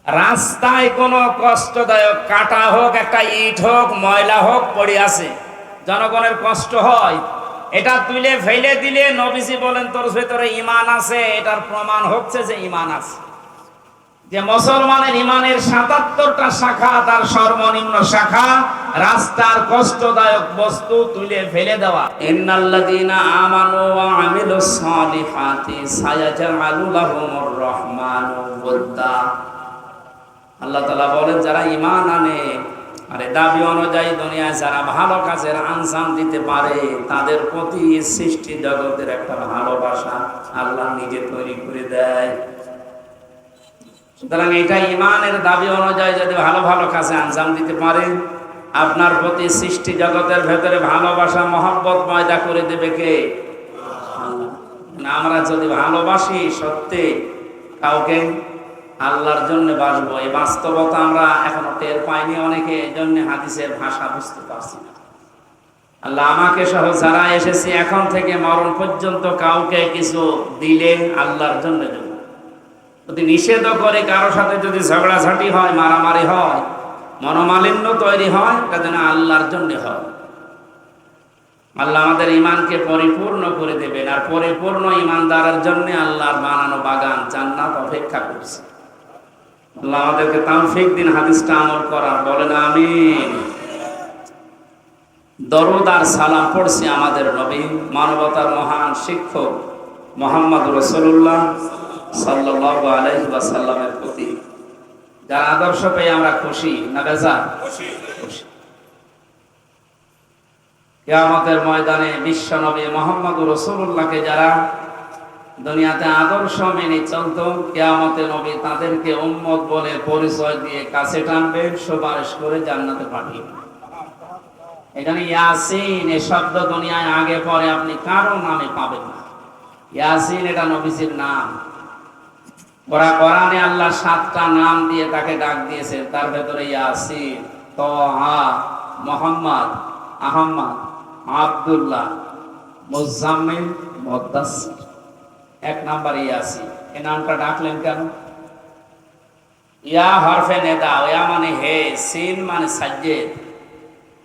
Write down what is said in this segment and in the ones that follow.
রাস্তায় কোনো কষ্টদায়ক কাটা হোক, একটা ইট হোক, ময়লা হোক পড়ে আছে, জনগণের কষ্ট হয়, এটা তুলে ফেলে দিলে নবীজি বলেন তোর ভেতরে ঈমান আছে, এটার প্রমাণ হচ্ছে যে ঈমান আছে। যে মুসলমানের ঈমানের ৭৭টা শাখা, তার সর্বনিম্ন শাখা রাস্তার কষ্টদায়ক বস্তু তুলে ফেলে দেওয়া। ইন্নাল্লাযীনা আমানু ওয়া আমিলুস সালিহাতি সায়াজআলু লাহুমুর রহমানু ওয়াদ্দা। আল্লাহ তাআলা বলেন যারা ঈমান আনে আর দাবি অনুযায়ী দুনিয়ায় যারা ভালো কাজের আঞ্জাম দিতে পারে, তাদের প্রতি সৃষ্টি জগতের একটা ভালোবাসা আল্লাহ নিজে তৈরি করে দেয়। সুতরাং এটা ঈমানের দাবি অনুযায়ী যদি ভালো ভালো কাজে আঞ্জাম দিতে পারে, আপনার প্রতি সৃষ্টি জগতের ভেতরে ভালোবাসা মহব্বত পয়দা করে দেবে কে? আমরা যদি ভালোবাসি সত্যি কাউকে, আল্লাহর জন্য বাসবো, এই বাস্তবতা আমরা এখনো টের পাইনি অনেকে, এই জন্য হাদিসের ভাষা বুঝতে পারছি না। আল্লাহ আমাকে সহ যারা এসেছি এখন থেকে মরণ পর্যন্ত কাউকে কিছু দিলে আল্লাহর জন্য দেব। যদি নিষেধ করে কারো সাথে যদি ঝগড়াঝাটি হয়, মারামারি হয়, মনোমালিন্য তৈরি হয়, এটা যেন আল্লাহর জন্য হয়। আল্লাহ আমাদের ঈমানকে পরিপূর্ণ করে দেবেন, আর পরিপূর্ণ ঈমানদারের জন্য আল্লাহর বানানো বাগান জান্নাত অপেক্ষা করছে। আল্লাহ আমাদেরকে তৌফিক দিন হাদিসটা আমল করার, বলেন আমিন। দরুদ আর সালাম পড়ছি আমাদের নবী, মানবতার মহান শিক্ষক মুহাম্মদুর রাসূলুল্লাহ সাল্লাল্লাহু আলাইহি ওয়াসাল্লামের প্রতি, যার আদর্শ পেয়ে আমরা খুশি না বেজার? খুশি। কিয়ামতের ময়দানে বিশ্ব নবী মুহাম্মদুর রাসূলুল্লাহকে যারা দুনিয়াতে আদর্শ মেনে চলত, কিয়ামতে নবী তাদেরকে উম্মত বলে পরিচয় দিয়ে কাছে টানবে, সুপারিশ করে জান্নাতে পাঠিয়ে। এখানে ইয়াসিন এই শব্দ দুনিয়ায় আগে পরে আপনি কারো নামে পাবেন না। ইয়াসিন এটা নবীজির নাম। কোরআনে আল্লাহ ৭টা নাম দিয়ে তাকে ডাক দিয়েছে, তার ভেতরে ইয়াসিন, তাহা, মুহাম্মদ, আহমদ, আব্দুল্লাহ, মুজাম্মিল, মুদ্দাসসির। ১ নাম্বার ইয়াসিন। এই নামটা ডাকলেন কেন? ইয়া হরফে নেদা, ইয়া মানে হে, সিন মানে সাজ্জেদ।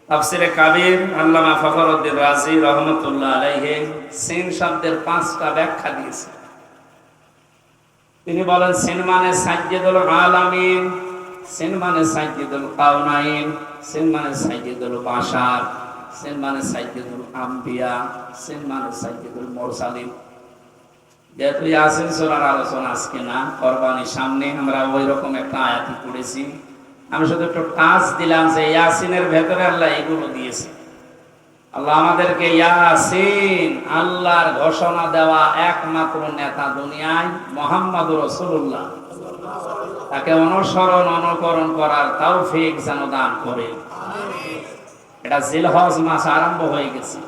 তাফসিরে কাবীর আল্লামা ফখরউদ্দীন রাজি রহমাতুল্লাহ আলাইহি সিন শব্দের 5টা ব্যাখ্যা দিয়েছেন। তিনি বলেন সিন মানে সাজ্জেদুল আলামিন, সিন মানে সাজ্জেদুল কাউনাইন, সিন মানে সাজ্জেদুল বাশার, সিন মানে সাজ্জেদুল আম্বিয়া, সিন মানে সাজ্জেদুল মুরসালিন। যেহেতু ইয়াসিন সূরার আলোচনা আজকে না, কুরবানির সামনে আমরা ওই রকম একটা আয়াতই পড়েছি। আমি শুধু একটু টাচ দিলাম যে ইয়াসিনের ভেতরে আল্লাহ এগুলো দিয়েছে। আল্লাহ আমাদেরকে ইয়াসিন, আল্লাহর ঘোষণা দেওয়া একমাত্র নেতা দুনিয়ায় মুহাম্মদুর রাসূলুল্লাহ, তাকে অনুসরণ অনুকরণ করার তৌফিক যেন দান করে। এটা জিলহজ মাস আরম্ভ হয়ে গেছে।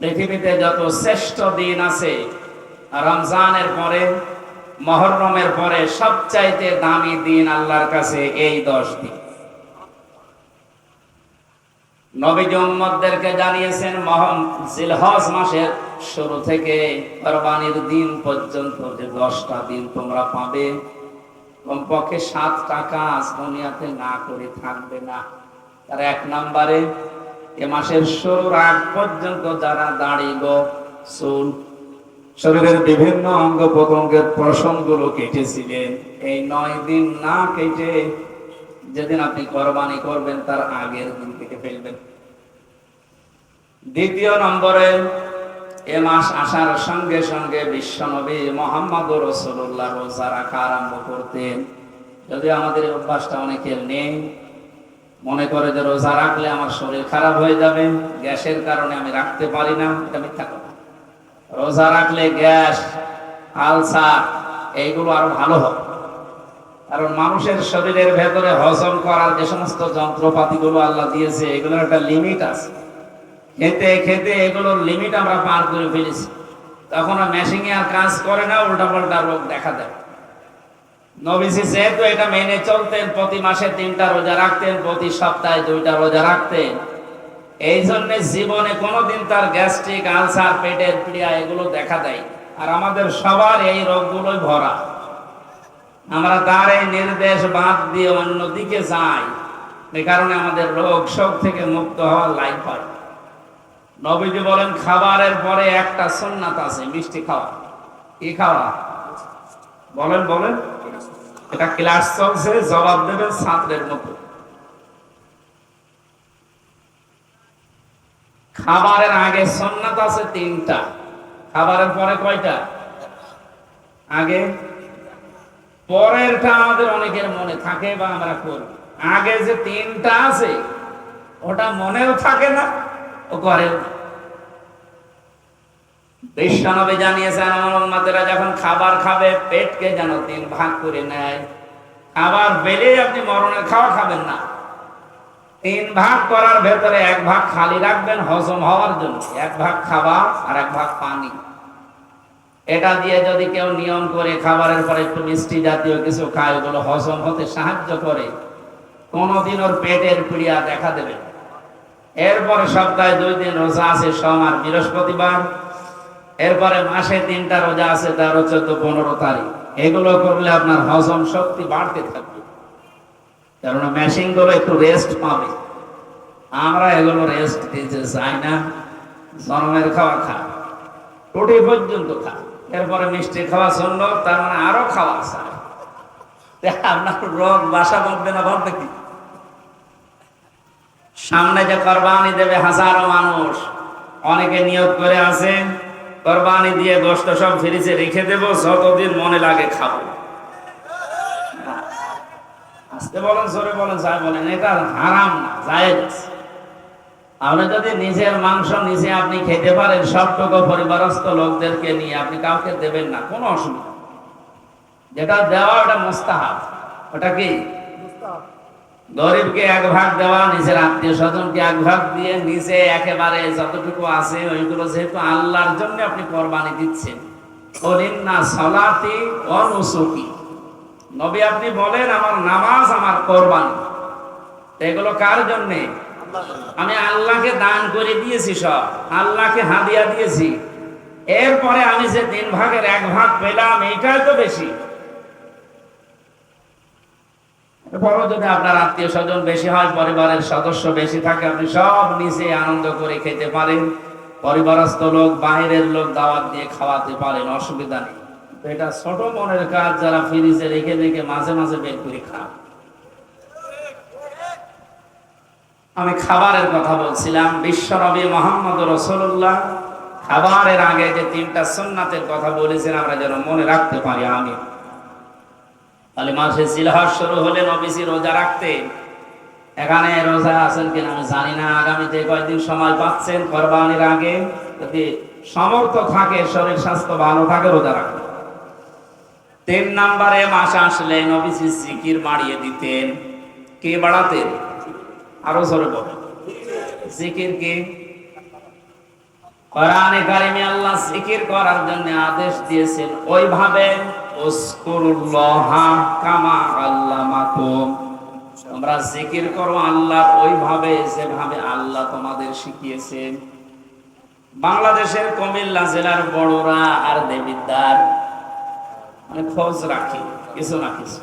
পৃথিবীতে যত শ্রেষ্ঠ দিন আছে, রমজানের পরে, মুহররমের পরে সবচাইতে দামি দিন আল্লাহর কাছে এই 10 দিন। নবীজি উম্মতদেরকে জানিয়েছেন জিলহজ মাসের শুরু থেকে কুরবানির দিন পর্যন্ত যে 10টা দিন তোমরা পাবে, কমপক্ষে 7টা কাজ দুনিয়াতে না করে থাকবে না। তার 1 নম্বরে এ মাসের শুরুর আগ পর্যন্ত যারা দাঁড়িয়ে চুল, শরীরের বিভিন্ন অঙ্গ প্রত্যঙ্গের পশমগুলো কেটেছিলেন, এই 9 দিন না কেটে যেদিন আপনি কুরবানি করবেন তার আগের দিন কেটে ফেলবেন। দ্বিতীয় নম্বরে এ মাস আসার সঙ্গে সঙ্গে বিশ্বনবী মুহাম্মদুর রাসূলুল্লাহ রোজা রাখা আরম্ভ করতেন। যদি আমাদের অভ্যাসটা অনেকের নেই, মনে করে যে রোজা রাখলে আমার শরীর খারাপ হয়ে যাবে, গ্যাসের কারণে আমি রাখতে পারি না, এটা মিথ্যা কথা। রোজা রাখলে গ্যাস, আলসার এইগুলো আরো ভালো হবে। কারণ মানুষের শরীরের ভেতরে হজম করার যে সমস্ত যন্ত্রপাতিগুলো আল্লাহ দিয়েছে, এগুলোর একটা লিমিট আছে। খেতে খেতে এগুলোর লিমিট আমরা পার করে ফেলেছি, তখন মেশিনে আর কাজ করে না, উল্টাপাল্টা রোগ দেখা দেয়। নবীজি যেহেতু এটা মেনে চলতেন, প্রতি মাসে 3টা রোজা রাখতেন, প্রতি সপ্তাহে 2টা রোজা রাখতেন, এই জন্য জীবনে কোনোদিন তার গ্যাস্ট্রিক, আলসার, পেটের পীড়া এগুলো দেখা দেয়। আর আমাদের সবার এই রোগগুলোই ভরা। আমরা তার এই নির্দেশ বাদ দিয়ে অন্যদিকে যাই, এই কারণে আমাদের রোগ শোক থেকে মুক্ত হওয়ার লাইফ হয়। নবীজি বলেন খাবারের পরে একটা সুন্নাত আছে, মিষ্টি খাওয়া। কি খাওয়া? বলেন বলেন। এটা ক্লাস চলছে, জবাব দেবেন ছাত্রের মতো। খাবারের আগে সুন্নাত আছে 3টা, খাবারের পরে কয়টা? আগে। পরেরটা আমাদের অনেকের মনে থাকে বা আমরা করি। আগে যে 3টা আছে ওটা মনেও থাকে না, ও করেও না। বিশ্বনবী জানিয়েছেন আমার উম্মতেরা যখন খাবার খাবে পেটকে যেন 3 ভাগ করে নেয়। খাবার পেলেই আপনি মরণের খাওয়া খাবেন না। 3 ভাগ করার ভেতরে 1 ভাগ খালি রাখবেন হজম হওয়ার জন্য, 1 ভাগ খাবার আর 1 ভাগ পানি। এটা দিয়ে যদি কেউ নিয়ম করে খাবারের পরে একটু মিষ্টি জাতীয় কিছু খায়, ওগুলো হজম হতে সাহায্য করে, কোনোদিন ওর পেটের পীড়া দেখা দেবে। এরপরে সপ্তাহে 2 দিন রোজা আছে, সোম আর বৃহস্পতিবার। এরপরে মাসে 3টা রোজা আছে, 13, 14, 15 তারিখ। এগুলো করলে আপনার হজম শক্তি বাড়তে থাকবে, কারণ মেশিন গুলো একটু রেস্ট পাবে। আমরা এগুলো রেস্ট দিতে চাই না। জন্মের খাওয়া খা, রুটি পর্যন্ত খা, এরপরে মিষ্টি খাওয়া সুন্নত, তার মানে আরো খাওয়া চাই। আপনার রোগ বাসা বাঁধবে না, বাঁধবে কি? সামনে যে কোরবানি দেবে হাজারো মানুষ, অনেকে নিয়োগ করে আছে কোরবানি দিয়ে গোশত সব ফ্রিজে রেখে দেবো, যতদিন মনে লাগে খাবো। আস্তে বলেন, জোরে বলেন, যাই বলেন, এটা হারাম না, জায়েজ। আপনি যদি নিজের মাংস নিজে আপনি খেতে পারেন, সবটুকু পরিবারস্থ লোকদেরকে নিয়ে, আপনি কাউকে দেবেন না, কোনো অসুবিধা। যেটা দেওয়া ওটা মুস্তাহাব। ওটা কি? গরিবকে 1 ভাগ দেওয়া, নিজের আত্মীয় স্বজনকে 1 ভাগ দিয়ে, নিজে একেবারে যতটুকু আছে ওইগুলো, যেহেতু আল্লাহর জন্য আপনি কোরবানি দিচ্ছেন। ওলিন্না সালাতি ওয়া নুসুকি, নবী আপনি বলেন আমার নামাজ আমার কোরবানি। এগুলো কার জন্যে? আমি আল্লাহকে দান করে দিয়েছি, সব আল্লাহকে হাদিয়া দিয়েছি। এরপরে আমি যে 3 ভাগের 1 ভাগ পেলাম, এইটাই তো বেশি। এরপরও যদি আপনার আত্মীয় স্বজন বেশি হয়, পরিবারের সদস্য বেশি থাকে, আপনি সব নিজে আনন্দ করে খেতে পারেন, পরিবারস্থ লোক বাইরের লোক দাওয়াত দিয়ে খাওয়াতে পারেন, অসুবিধা নেই। এটা ছোট মনের কাজ, যারা ফ্রিজে রেখে রেখে মাঝে মাঝে বের করে খান। আমি খাবারের কথা বলছিলাম। বিশ্বনবী মুহাম্মদ রাসূলুল্লাহ খাবারের আগে যে 3টা সুন্নাতের কথা বলেছেন, আমরা যেন মনে রাখতে পারি। আমি তাহলে মাসে জিলহজ শুরু হলে নবীজি রোজা রাখতেন। এখানে রোজা আছেন কিনা আমি জানি না। আগামীতে কয়েকদিন সময় পাচ্ছেন, কোরবানির আগে যদি সমর্থ থাকে, শরীর স্বাস্থ্য ভালো থাকে, রোজা রাখবেন। 3 নম্বরে মাস আসলে নবীজি জিকির বাড়িয়ে দিতেন। কি বাড়াতেন? আরো জোরে বলেন। জিকির কি? কোরআনে কারিমে আল্লাহ জিকির করার জন্য আদেশ দিয়েছেন, ওইভাবে উযকুরুল্লাহা কামা আল্লামাকুম, তোমরা জিকির করো আল্লাহ ওইভাবে যেভাবে আল্লাহ তোমাদের শিখিয়েছেন। বাংলাদেশের কুমিল্লা জেলার বড়রা আর দেবিদ্বার মানে খোঁজ রাখি কিছু না কিছু,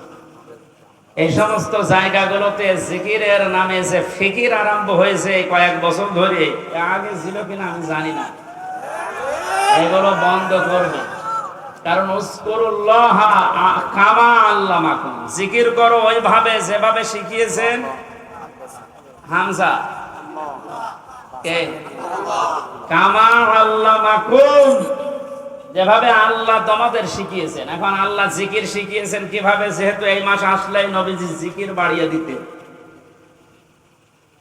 এই সমস্ত জায়গাগুলোতে জিকিরের নামে যে ফিকির আরম্ভ হয়েছে কয়েক বছর ধরে, আগে ছিল কিনা আমি জানি না, এগুলো বন্ধ করবে। কারণ উযকুরুল্লাহ কামা আল্লামাকুম, জিকির করো ওইভাবে যেভাবে শিখিয়েছেন। হামজা কে? কামা আল্লামাকুম, যেভাবে আল্লাহ তোমাদের শিখিয়েছেন। এখন আল্লাহ জিকির শিখিয়েছেন কিভাবে? যেহেতু এই মাস আসলেই নবীজি জিকির বাড়িয়ে দিতেন।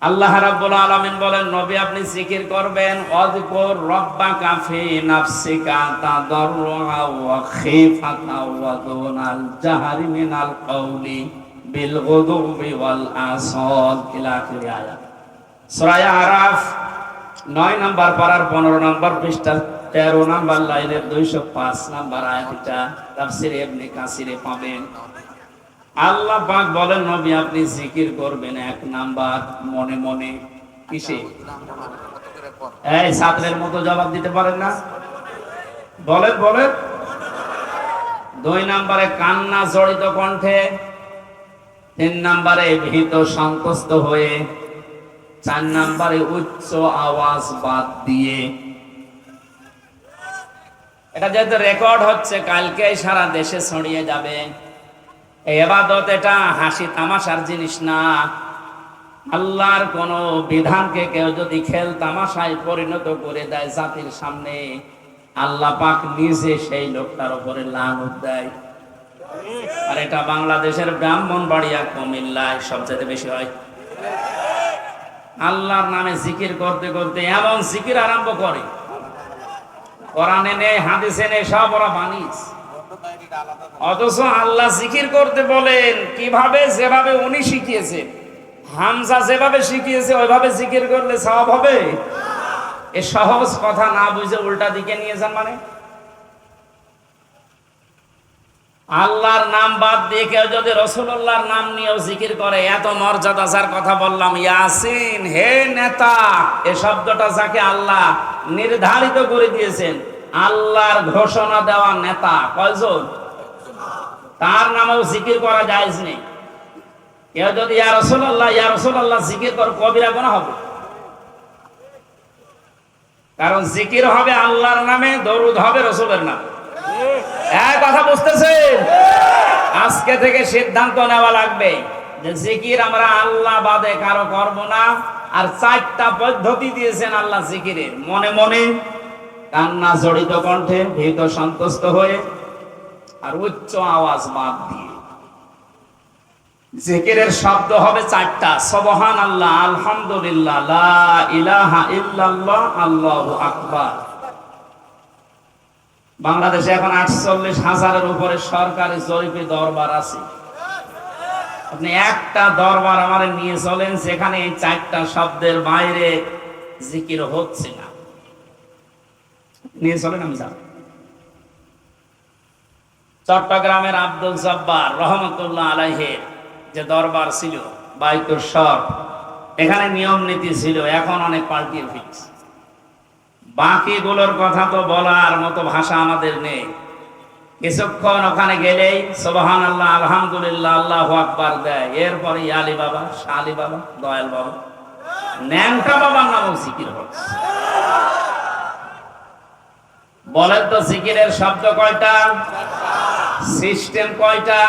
আল্লাহ রাব্বুল আলামিন বলেন, নবী আপনি জিকির করবেন, ওয়াযকুর রাব্বাকা ফি নাফসিকা তাদাররুআ ওয়া খিফাতা ওয়া দুনাল জাহরি মিনাল কাওলি বিল গুদুবি ওয়াল আসাল ইলা আখির আয়াত। সূরা আরাফ 9 নম্বর পারার 15 নম্বর পৃষ্ঠা 13 নম্বর লাইনের 205 নম্বর আয়াতটা তাফসীর ইবনে কাসিরে পাবেন। আল্লাহ পাক বলেন, নবী আপনি জিকির করবেন 1 নাম্বার মনে মনে। কিসে? এই ছাত্রের মতো জবাব দিতে পারেন না? বলেন বলেন। 2 নম্বরে কান্না জড়িত কণ্ঠে, 3 নম্বরে ভীত সন্তুষ্ট হয়ে, 4 নম্বরে উচ্চ আওয়াজ বাদ দিয়ে। এটা যেহেতু রেকর্ড হচ্ছে, কালকে সারা দেশে ছড়িয়ে যাবে। এই ইবাদত এটা হাসি তামাশার জিনিস না। আল্লাহর কোন বিধানকে কেউ যদি খেল তামাশায় পরিণত করে দেয় জাতির সামনে, আল্লাহ পাক নিজে সেই লোকটার উপরে লানত দেয়। আর এটা বাংলাদেশের ব্রাহ্মণবাড়িয়া, কুমিল্লায় সবচেয়ে বেশি হয়। আল্লাহর নামে জিকির করতে করতে এমন জিকির আরম্ভ করে, কোরআনে নেই, হাদিসে নেই, সব ওরা বানিয়েছে। অথচ আল্লাহ জিকির করতে বলেন কিভাবে, যেভাবে উনি শিখিয়েছে, হামজা যেভাবে শিখিয়েছে ওইভাবে জিকির করলে সওয়াব হবে? এ সহজ কথা না বুঝে উল্টা দিকে নিয়ে যান। মানে আল্লাহর নাম বাদ দিয়ে কেউ যদি রাসূলুল্লাহর নাম নিয়েও জিকির করে, এত মর্যাদা যার কথা বললাম, ইয়াসিন, হে নেতা, এ শব্দটা যাকে আল্লাহ নির্ধারিত করে দিয়েছেন, আল্লাহর ঘোষণা দেওয়া নেতা কয়জন, তার নামেও জিকির করা জায়েজ নেই। কেউ যদি ইয়া রাসূলুল্লাহ জিকির করে, কবিরা গুনাহ হবে। কারণ জিকির হবে আল্লাহর নামে, দরুদ হবে রাসূলের নামে। এক কথা বুঝতেছেন? আজকে থেকে সিদ্ধান্ত নেওয়া লাগবে যে জিকির আমরা আল্লাহ বাদে কারো করব না। আর 4টা পদ্ধতি দিয়েছেন আল্লাহ জিকিরের, মনে মনে, কান্না জড়িত কণ্ঠে, ভীত সন্তুষ্ট হয়ে, আর উচ্চ আওয়াজ বাদ দিয়ে। জিকিরের শব্দ হবে 4টা, সুবহানাল্লাহ, আলহামদুলিল্লাহ, লা ইলাহা ইল্লাল্লাহ, আল্লাহু আকবার। বাংলাদেশে এখন 48,000-এর উপরে সরকারি জরিপে দরবার আছে। আপনি একটা দরবার আমার নিয়ে চলেন, সেখানে এই 4টা শব্দের বাইরে জিকির হচ্ছে না। নিয়ে চলেন, আমি যাব। চট্টগ্রামের আব্দুল জব্বার রহমতুল্লাহ আলাইহির যে দরবার ছিল, বাইতুর শর, এখানে নিয়ম নীতি ছিল, এখন অনেক পাল্টিয়ে ফেলছে। বাকিগুলোর কথা তো বলার মতো ভাষা আমাদের নেই। কিছুক্ষণ ওখানে গেলেই সুবহানাল্লাহ, আলহামদুলিল্লাহ, আল্লাহু আকবার দেয়। এরপরে আলী বাবা, শাহ আলী বাবা, দয়াল বাবা, ন্যাংটা বাবার নামও জিকির হচ্ছে। বলেন তো জিকিরের শব্দ কয়টা, সিস্টেম কয়টা?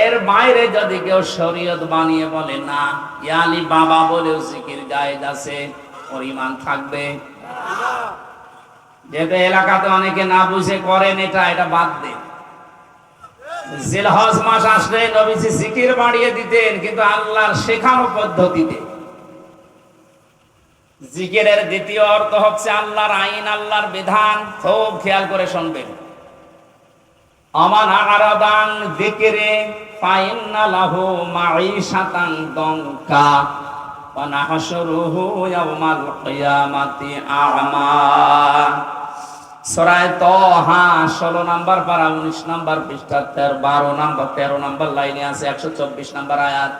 এর বাইরে যদি কেউ শরীয়ত বানিয়ে বলে না, ইয়া আলী বাবা বলেও জিকির জায়েজ আছে, ওর ঈমান থাকবে। যেহেতু এলাকাতে অনেকে না বুঝে করেন, এটা বাদ দেন। জিলহজ মাস আসলে নবীজি জিকির বাড়িয়ে দিতেন, কিন্তু আল্লাহর শেখানো পদ্ধতিতে। জিকিরের দ্বিতীয় অর্থ হচ্ছে আল্লাহর আইন, আল্লাহর বিধান। খুব খেয়াল করে শুনবেন। আমান আরাদান যিকরি ফাইন্না লাহু মাঈশাতান দনকা ওয়া নাহশুরুহু ইয়াওমাল কিয়ামাতি আ'মা। সূরা তাহা 16 নম্বর পারা, 19 নম্বর পৃষ্ঠা, 13 নম্বর লাইনে আছে, 124 নম্বর আয়াত।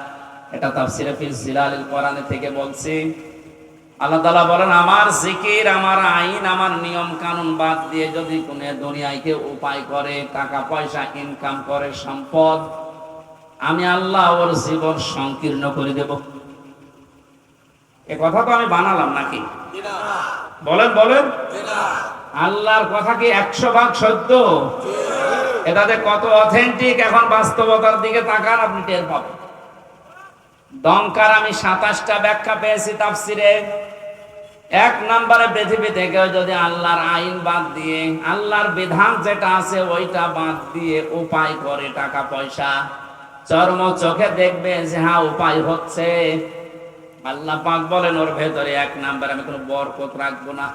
এটা তাফসীরে ফি জিলালিল কোরআন থেকে বলছি। আল্লাহ তাআলা বলেন, আমার জিকির, আমার আইন, আমার নিয়ম কানুন বাদ দিয়ে যদি কোন দুনিয়ায় কেউ উপায় করে, টাকা পয়সা ইনকাম করে, সম্পদ, আমি আল্লাহ ওর জীবন সংকীর্ণ করে দেব। এ কথা তো আমি বানালাম নাকি? বলেন বলেন। আল্লাহর কথা কি 100% সত্য? এটাতে কত অথেন্টিক, এখন বাস্তবতার দিকে তাকান, আপনি টের পাবেন। দমকার আমি 27টা ব্যাখ্যা পেয়েছি তাফসিরে। 1 নম্বরে, পৃথিবী থেকে যদি আল্লাহর আইন বাদ দিয়ে, আল্লাহর বিধান যেটা আছে ওইটা বাদ দিয়ে উপায় করে টাকা পয়সা, চর্ম চোখে দেখবে যে হ্যাঁ উপায় হচ্ছে, আল্লাহ পাক বলেন ওর ভেতরে 1 নম্বরে আমি কোনো বরকত রাখবো না।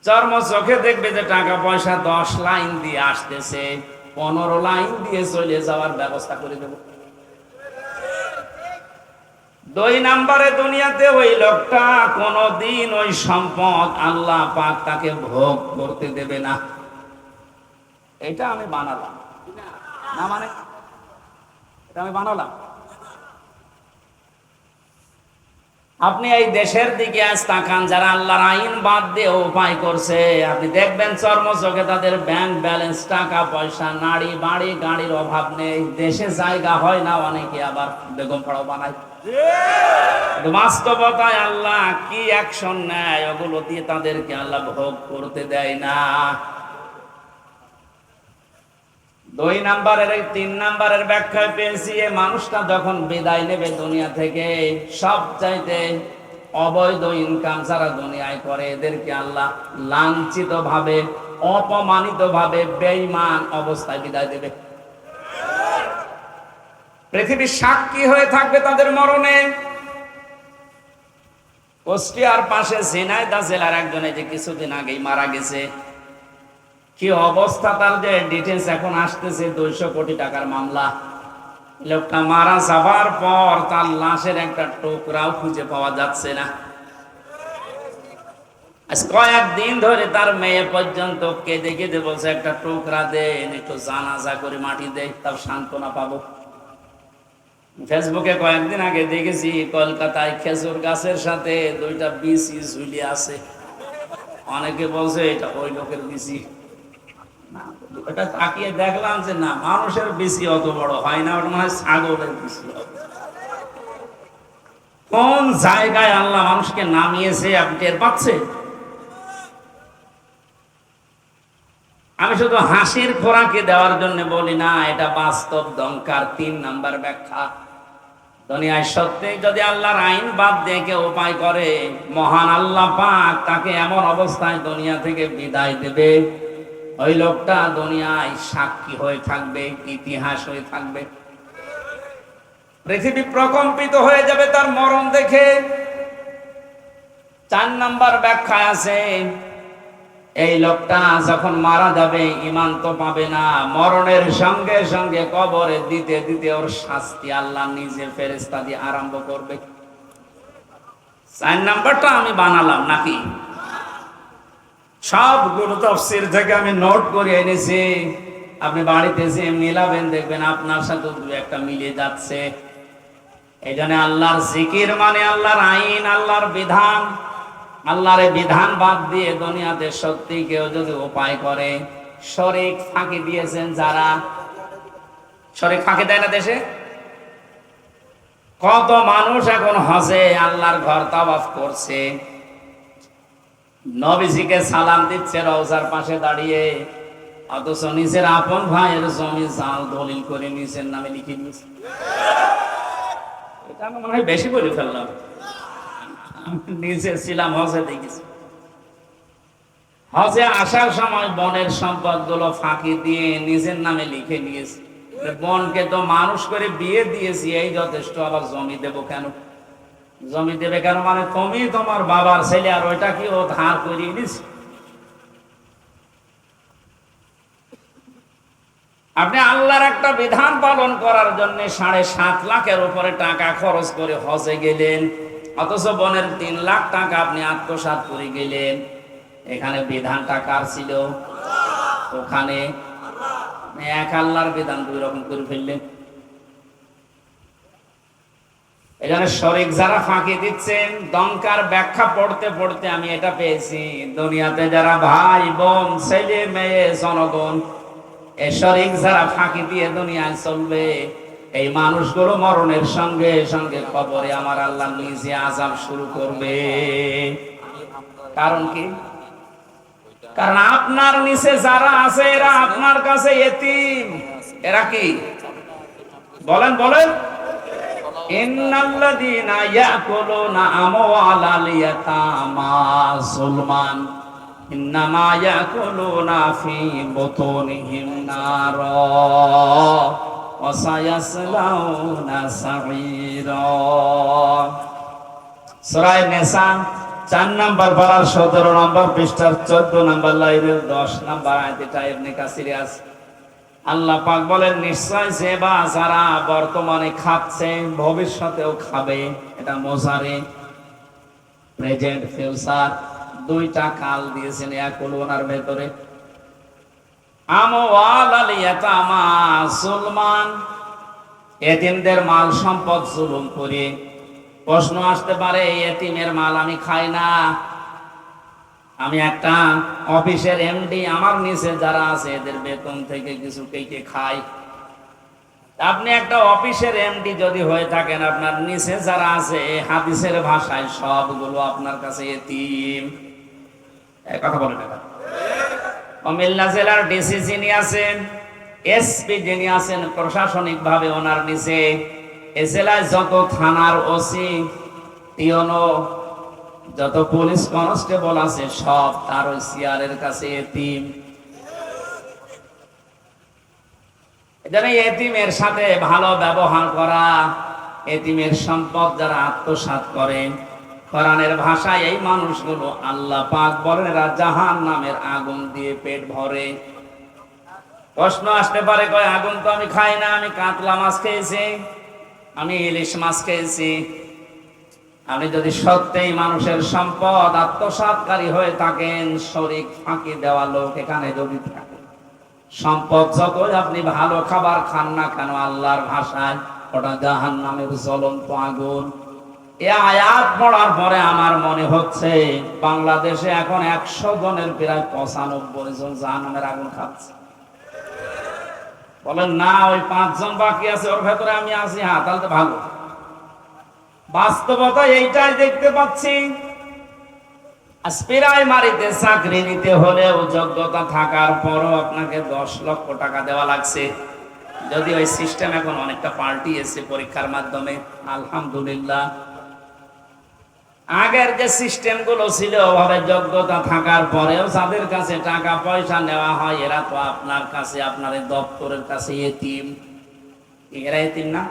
চর্ম চোখে দেখবে যে টাকা পয়সা 10 লাইন দিয়ে আসতেছে, 15 লাইন দিয়ে চলে যাওয়ার ব্যবস্থা করে দেব। 2 নম্বরে, দুনিয়াতে ওই লোকটা কোনদিন ওই সম্পদ আল্লাহ পাক তাকে ভোগ করতে দেবে না। এটা আমি বানালাম না, মানে এটা আমি বানালাম। আপনি এই দেশের দিকে আজ তাকান, যারা আল্লাহর আইন বাদ দিয়ে উপায় করছে, আপনি দেখবেন চর্মচোখে তাদের ব্যাংক ব্যালেন্স, টাকা পয়সা, নাড়ি বাড়ি গাড়ির অভাব নেই, দেশে জায়গা হয় না, অনেকে আবার বেগম পাড়াও বানায়। বাস্তবতায় আল্লাহ কি অ্যাকশন নেয়, ওগুলো দিয়ে তাদেরকে আল্লাহ ভোগ করতে দেয় না। 2 নাম্বারের 3 নাম্বারের ব্যাখ্যায় পেয়েছি, এই মানুষটা যখন বিদায় নেবে দুনিয়া থেকে, সব চাইতে অবৈধ ইনকাম যারা দুনিয়ায় করে, এদেরকে আল্লাহ লাঞ্ছিত ভাবে, অপমানিত ভাবে, বেঈমান অবস্থায় বিদায় দেবে। পৃথিবীর সাক্ষী হয়ে থাকবে তাদের মরণে। কুষ্টিয়ার পাশে ঝিনাইদহ জেলার একজনে যে কিছুদিন আগেই মারা গেছে, কি অবস্থা তার, যে ডিটেলস এখন আসতেছে, 200 কোটি টাকার মামলা। লোকটা মারা যাবার পর তার লাশের একটা টুকরাও খুঁজে পাওয়া যাচ্ছে না। আজ কয়েকদিন ধরে তার মেয়ে পর্যন্ত কেঁদে কেঁদে বলছে, একটা টুকরা দেন, একটু জানাজা করে মাটি দেয়, তাও সান্ত্বনা পাবো। ফেসবুকে কয়েকদিন আগে দেখেছি, কলকাতায় খেজুর গাছের সাথে 2টা বিচি ঝুলিয়ে আছে। অনেকে বলছে এটা ওই লোকের বিচি। এটা তাকিয়ে দেখলাম যে না, মানুষের বিচি অত বড় হয় না, ওটা মনে হয় ছাগলের বিচি হবে। কোন জায়গায় আল্লাহ মানুষকে নামিয়েছে আপনি টের পাচ্ছেন? আমি শুধু হাসির খোরাকি দেওয়ার জন্য বলি না, এটা বাস্তব দংকার। 3 নাম্বার ব্যাখ্যা, দুনিয়ায় সত্যি যদি আল্লাহর আইন বাদ দিয়ে কেউ উপায় করে, মহান আল্লাহ পাক তাকে এমন অবস্থায় দুনিয়া থেকে বিদায় দেবে, ওই লোকটা দুনিয়ায় সাক্ষী হয়ে থাকবে, ইতিহাস হয়ে থাকবে। পৃথিবী প্রকম্পিত হয়ে যাবে তার মরণ দেখে। 4 নাম্বার ব্যাখ্যা আছে, এই লোকটা যখন মারা যাবে ঈমান তো পাবে না, মরণের সঙ্গে সঙ্গে কবরে দিতে দিতে ওর শাস্তি আল্লাহ নিজে ফেরেশতা দিয়ে আরম্ভ করবে। 4 নাম্বারটা আমি বানালাম নাকি? সবগুলো তাফসীর থেকে আমি নোট করে এনেছি, আপনি বাড়িতে এসে মিলাবেন, দেখবেন আপনার সাথে 2-1টা মিলে যাচ্ছে। এই জন্য আল্লাহর জিকির মানে আল্লাহর আইন, আল্লাহর বিধান। আল্লাহর বিধান বাদ দিয়ে দুনিয়াতে সত্যি কেউ যদি উপায় করে, শরীক ফাঁকি দিয়েছেন যারা, শরীক ফাঁকি দেয় না দেশে? কত মানুষ এখন হজে আল্লাহর ঘর তাওয়াফ করছে, নবীজিকে সালাম দিচ্ছে রওজার পাশে দাঁড়িয়ে, অথচ নিজের আপন ভাইয়ের জমি জাল দলিল করে নিজের নামে লিখে নিয়েছে। এটা আমি মনে হয় বেশি বলে ফেললাম, নিজে ছিলাম হজে, দেখেছি। হজে আসার সময় বনের সম্পদ গুলো ফাঁকি দিয়ে নিজের নামে লিখে নিয়েছে। বোনকে তো মানুষ করে বিয়ে দিয়েছি, এই যথেষ্ট, আবার জমি দেব কেন? জমি দেবে কেন মানে তুমি তোমার বাবার ছেলে, আর ওইটা কি ও ধার করিয়ে নিছে? আপনি আল্লাহর একটা বিধান পালন করার জন্য 7.5 লাখের উপরে টাকা খরচ করে হজে গেলেন, অথচ বনের 3 লাখ টাকা আপনি আত্মসাৎ করে গেলেন। এখানে বিধানটা কার ছিল? ওখানে এক আল্লাহর বিধান 2 রকম করে ফেললেন। এখানে শরীক যারা ফাঁকি দিচ্ছেন, দংকার ব্যাখ্যা পড়তে পড়তে আমি এটা পেয়েছি, দুনিয়াতে যারা ভাই বোন ছেলে মেয়ে জনগণ, এই শরীক যারা ফাঁকি দিয়ে দুনিয়ায় চলবে, এই মানুষগুলো মরণের সঙ্গে সঙ্গে কবরে আমার আল্লাহ নিজে আযাব শুরু করবে। কারণ কি? কারণ আপনার নিচে যারা আছে এরা আপনার কাছে এতিম। এরা কি বলেন বলেন? ইন্নাল্লাযীনা ইয়াকুলুনা আমওয়ালাল ইয়াতামা যুলমান ইন্নামা ইয়াকুলুনা ফি বুতুনিহিম নারা ওয়া সায়াসলাউনা সাঈরা। সূরা নিসা 4 নম্বর পারার 17 নম্বর পৃষ্ঠার 14 নম্বর লাইনের 10 নম্বর আয়াতটা ইবনে কাসিরে আছে। আল্লাহ পাক বলেন, নিশ্চয় যে বা যারা বর্তমানে খাচ্ছে ভবিষ্যতেও খাবে। এটা মোজারে, প্রেজেন্ট, ফিউচার, 2টা কাল দিয়েছেন ইয়াকুলুনার ভেতরে। আমওয়ালাল ইয়াতামা যুলমান, এতিমদের মাল সম্পদ জুলুম করে প্রশ্ন আসতে পারে, এতিমের মাল আমি খাই না, আমি একটা অফিসের এমডি, আমার নিচে যারা আছে এদের বেতন থেকে কিছু কেটে খাই। আপনি একটা অফিসের এমডি যদি হয়ে থাকেন, আপনার নিচে যারা আছে হাদিসের ভাষায় সবগুলো আপনার কাছে এতিম। কথা বলেন না। কুমিল্লা জেলার ডিসি যিনি আছেন, এসপি যিনি আছেন প্রশাসনিক ভাবে ওনার নিচে, এ জেলায় যত থানার ওসি, টিওনো, যত পুলিশ কনস্টেবল আছে সব তার ওই সিআরের কাছে এতিম। এজন্য এতিমের সাথে ভালো ব্যবহার করা, এতিমের সম্পদ যারা আত্মসাৎ করে, কোরআনের ভাষায় এই মানুষগুলো আল্লাহ পাক বলেন এরা জাহান্নামের আগুন দিয়ে পেট ভরে। প্রশ্ন আসতে পারে, কয় আগুন তো আমি খাই না, আমি কাতলা মাছ খেয়েছি, আমি ইলিশ মাছ খেয়েছি। আপনি যদি সত্যিই মানুষের সম্পদ আত্মসাৎকারী হয়ে থাকেন, শরীক ফাঁকি দেওয়া লোক এখানে যদি থাকে, সম্পদ যতই আপনি ভালো খাবার খান না কেন, আল্লাহর ভাষায় ওটা জাহান্নামের জ্বলন্ত আগুন। এই আয়াত পড়ার পরে আমার মনে হচ্ছে বাংলাদেশে এখন 100 জনের প্রায় 95 জন জাহান্নামের আগুন খাচ্ছে। বলেন না, ওই 5 জন বাকি আছে, ওর ভেতরে আমি আছি। হ্যাঁ, তাহলে তো ভালো। বাস্তবতা এইটাই দেখতে পাচ্ছি। প্রাইমারিতে চাকরি নিতে হলেও যোগ্যতা থাকার পরও আপনাকে 10 লক্ষ টাকা দেওয়া লাগছে। যদি ওই সিস্টেম এখন অনেকটা পাল্টিয়েছে পরীক্ষার মাধ্যমে, আলহামদুলিল্লাহ। আগের যে সিস্টেম গুলো ছিল, ওভাবে যোগ্যতা থাকার পরেও যাদের কাছে টাকা পয়সা নেওয়া হয়, এরা তো আপনার কাছে, আপনার দপ্তরের কাছে এতিম। এরা এতিম না?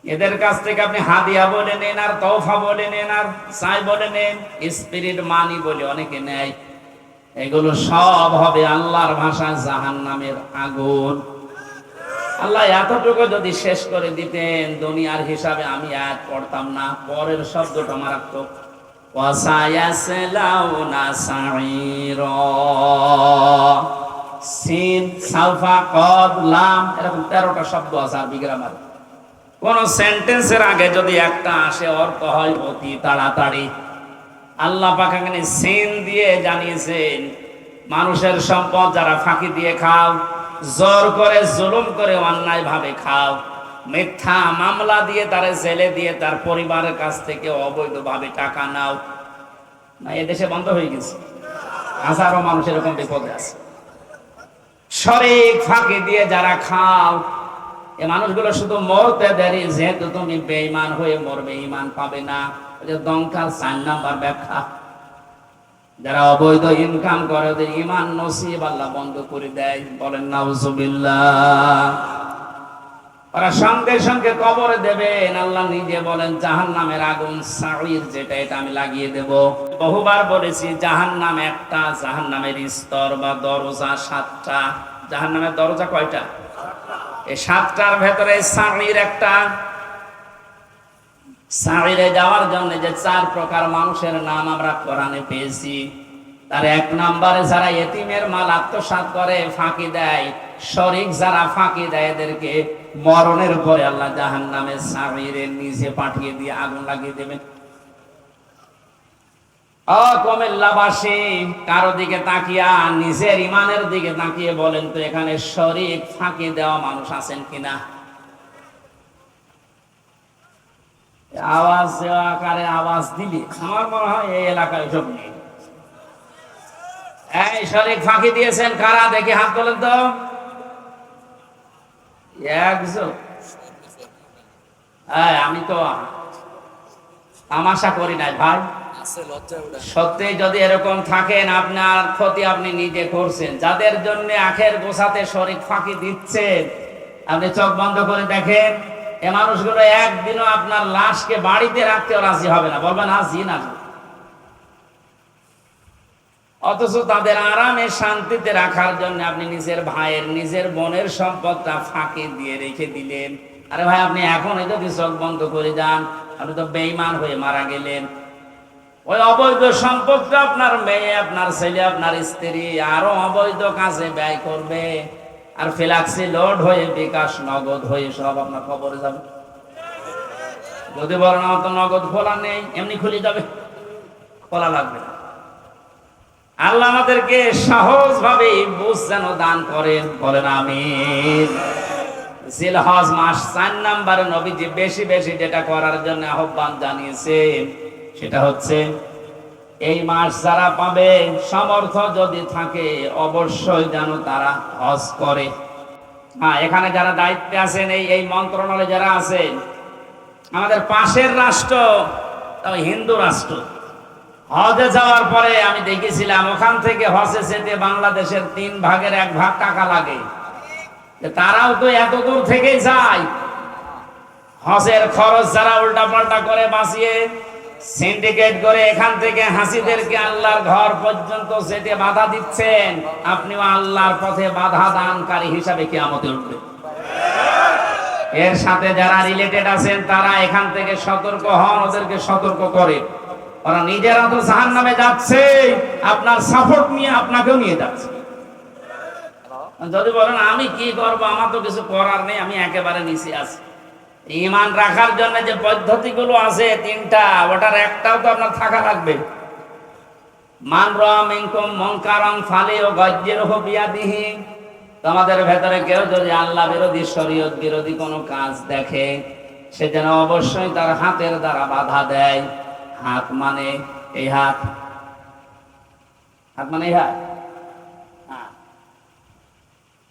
এদের কাছ থেকে আপনি হাদিয়া বলে নেন, আর তওফা বলে নেন, আর চাই বলে নেন, স্পিরিট মানি বলে অনেকে নেয়, এগুলো সব হবে আল্লাহর ভাষায় জাহান্নামের আগুন। আল্লাহ এতটুকু যদি শেষ করে দিতেন, দুনিয়ার হিসাবে আমি আয়াত পড়তাম না। পরের শব্দটা মারাত্মক, ওয়াসায়াসলাউনা সাঈরা, সিন সাউফা কদ লাম, এরকম 13টা শব্দ আছে আরবি গ্রামারে। কোন সেন্টেন্সের আগে যদি একটা আসে, অর্থ হয় অতি তাড়াতাড়ি। আল্লাহ পাক এখানে সিন দিয়ে জানিয়েছেন, মানুষের সম্পদ যারা ফাঁকি দিয়ে খাও, জোর করে জুলুম করে অন্যায় ভাবে খাও, মিথ্যা মামলা দিয়ে তারে জেলে দিয়ে তার পরিবারের কাছ থেকে অবৈধভাবে টাকা নাও, না এদেশে বন্ধ হয়ে গেছে। হাজারো মানুষ এরকম বিপদে আছে। শরীক ফাঁকি দিয়ে যারা খাও, এ মানুষগুলো শুধু মরতে দেরি, যেহেতু তুমি বেঈমান হয়ে মরবে, ঈমান পাবে না। দংকার 4 নাম্বার ব্যাখ্যা, যারা অবৈধ ইনকাম করে ওদের ঈমান নসিব আল্লাহ বন্ধ করে দেয়। বলেন নাউজুবিল্লাহ। ওরা সঙ্গে সঙ্গে কবরে দেবেন। আল্লাহ নিজে বলেন জাহান্নামের আগুন সাঈর, যেটা এটা আমি লাগিয়ে দেব। বহুবার বলেছি, জাহান্নাম একটা, জাহান্নামের স্তর বা দরজা 7টা। জাহান্নামের দরজা কয়টা? এই 7টার ভেতরে সাঈর একটা। সাঈরে যাওয়ার জন্য যে 4 প্রকার মানুষের নাম আমরা কোরআনে পেয়েছি, তার 1 নম্বরে যারা এতিমের মাল আত্মসাৎ করে, ফাঁকি দেয়, শরীক যারা ফাঁকি দেয়, এদেরকে মরণের পরে আল্লাহ জাহান্নামের সাঈরের নিচে পাঠিয়ে দিয়ে আগুন লাগিয়ে দেবেন। কুমিল্লাবাসী, কারো দিকে তাকিয়া, নিজের ইমানের দিকে তাকিয়ে বলেন তো, এখানে শরীক ফাঁকি দেওয়া মানুষ আছেন কিনা? আওয়াজ দেওয়া আকারে আওয়াজ দিলি আমার মনে হয় এই এলাকায় সব নেই। এই শরীক ফাঁকি দিয়েছেন কারা? দেখি হাত তোলেন তো। একজন। আমি তো তামাশা করি নাই ভাই। সত্যি যদি এরকম থাকেন, আপনার ক্ষতি আপনি নিজে করছেন। যাদের জন্য আখের গোছাতে শরীক ফাঁকি দিচ্ছেন, আপনি চোখ বন্ধ করে দেখেন, এ মানুষগুলো একদিনও আপনার লাশকে বাড়িতে রাখতেও রাজি হবে না, বলবেন হাজি না। অথচ তাদের আরামে শান্তিতে রাখার জন্য আপনি নিজের ভাইয়ের, নিজের বোনের সম্পদটা ফাঁকি দিয়ে রেখে দিলেন। আরে ভাই, আপনি এখন যদি চোখ বন্ধ করে যান, আপনি তো বেঈমান হয়ে মারা গেলেন। ওই অবৈধ সম্পদটা আপনার মেয়ে, আপনার ছেলে, আপনার স্ত্রী আরো অবৈধ কাজে ব্যয় করবে, আর ফ্ল্যাক্সি লোড হয়ে, বিকাশ নগদ হয়ে সব আপনার কবরে যাবে। যদি বলেন আমার তো নগদ খোলা নেই, এমনি খুলে যাবে, খোলা লাগবে না। আল্লাহ আমাদেরকে সহজ ভাবে বুঝ যেন দান করেন, বলেন আমিন। জিলহজ মাস 4 নম্বরে নবীজি বেশি বেশি যেটা করার জন্য আহ্বান জানিয়েছেন সেটা হচ্ছে এই মাস যারা পাবে, সামর্থ্য যদি থাকে অবশ্যই যেন তারা হজ করে। হ্যাঁ, এখানে যারা দায়িত্বে আছেন, এই মন্ত্রণালয়ে যারা আছেন, আমাদের পাশের রাষ্ট্র তবে হিন্দু রাষ্ট্র, হজে যাওয়ার পরে আমি দেখেছিলাম ওখান থেকে হজে যেতে বাংলাদেশের 3 ভাগের 1 ভাগ টাকা লাগে। তারাও তো এত দূর থেকে যায়, হজের খরচ যারা উল্টা পাল্টা করে বাঁচিয়ে সিন্ডিকেট করে এখান থেকে হাসিদেরকে আল্লাহর ঘর পর্যন্ত যেতে বাধা দিচ্ছেন, আপনিও আল্লাহর পথে বাধা দানকারী হিসাবে কিয়ামতে উঠবেন। এর সাথে যারা রিলেটেড আছেন তারা এখান থেকে সতর্ক হন, ওদেরকে সতর্ক করে। ওরা নিজেরা তো জাহান্নামে যাচ্ছে, আপনার সাপোর্ট নিয়ে আপনাকেও নিয়ে যাচ্ছে। যদি বলেন আমি কি করব, আমার তো কিছু করার নেই, আমি একেবারে নিচে আছি। ঈমান রাখার জন্য যে পদ্ধতিগুলো আছে 3টা, ওটার একটাও তো আপনার থাকা লাগবে। মান রাআ মিনকুম মুনকারান ফালিয়ুগায়্যিরহু বিয়াদিহি। তোমাদের ভেতরে কেউ যদি আল্লাহ বিরোধী, শরীয়ত বিরোধী কোনো কাজ দেখে, সে যেন অবশ্যই তার হাতের দ্বারা বাধা দেয়। হাত মানে এই হাত, হাত মানে এই হাত।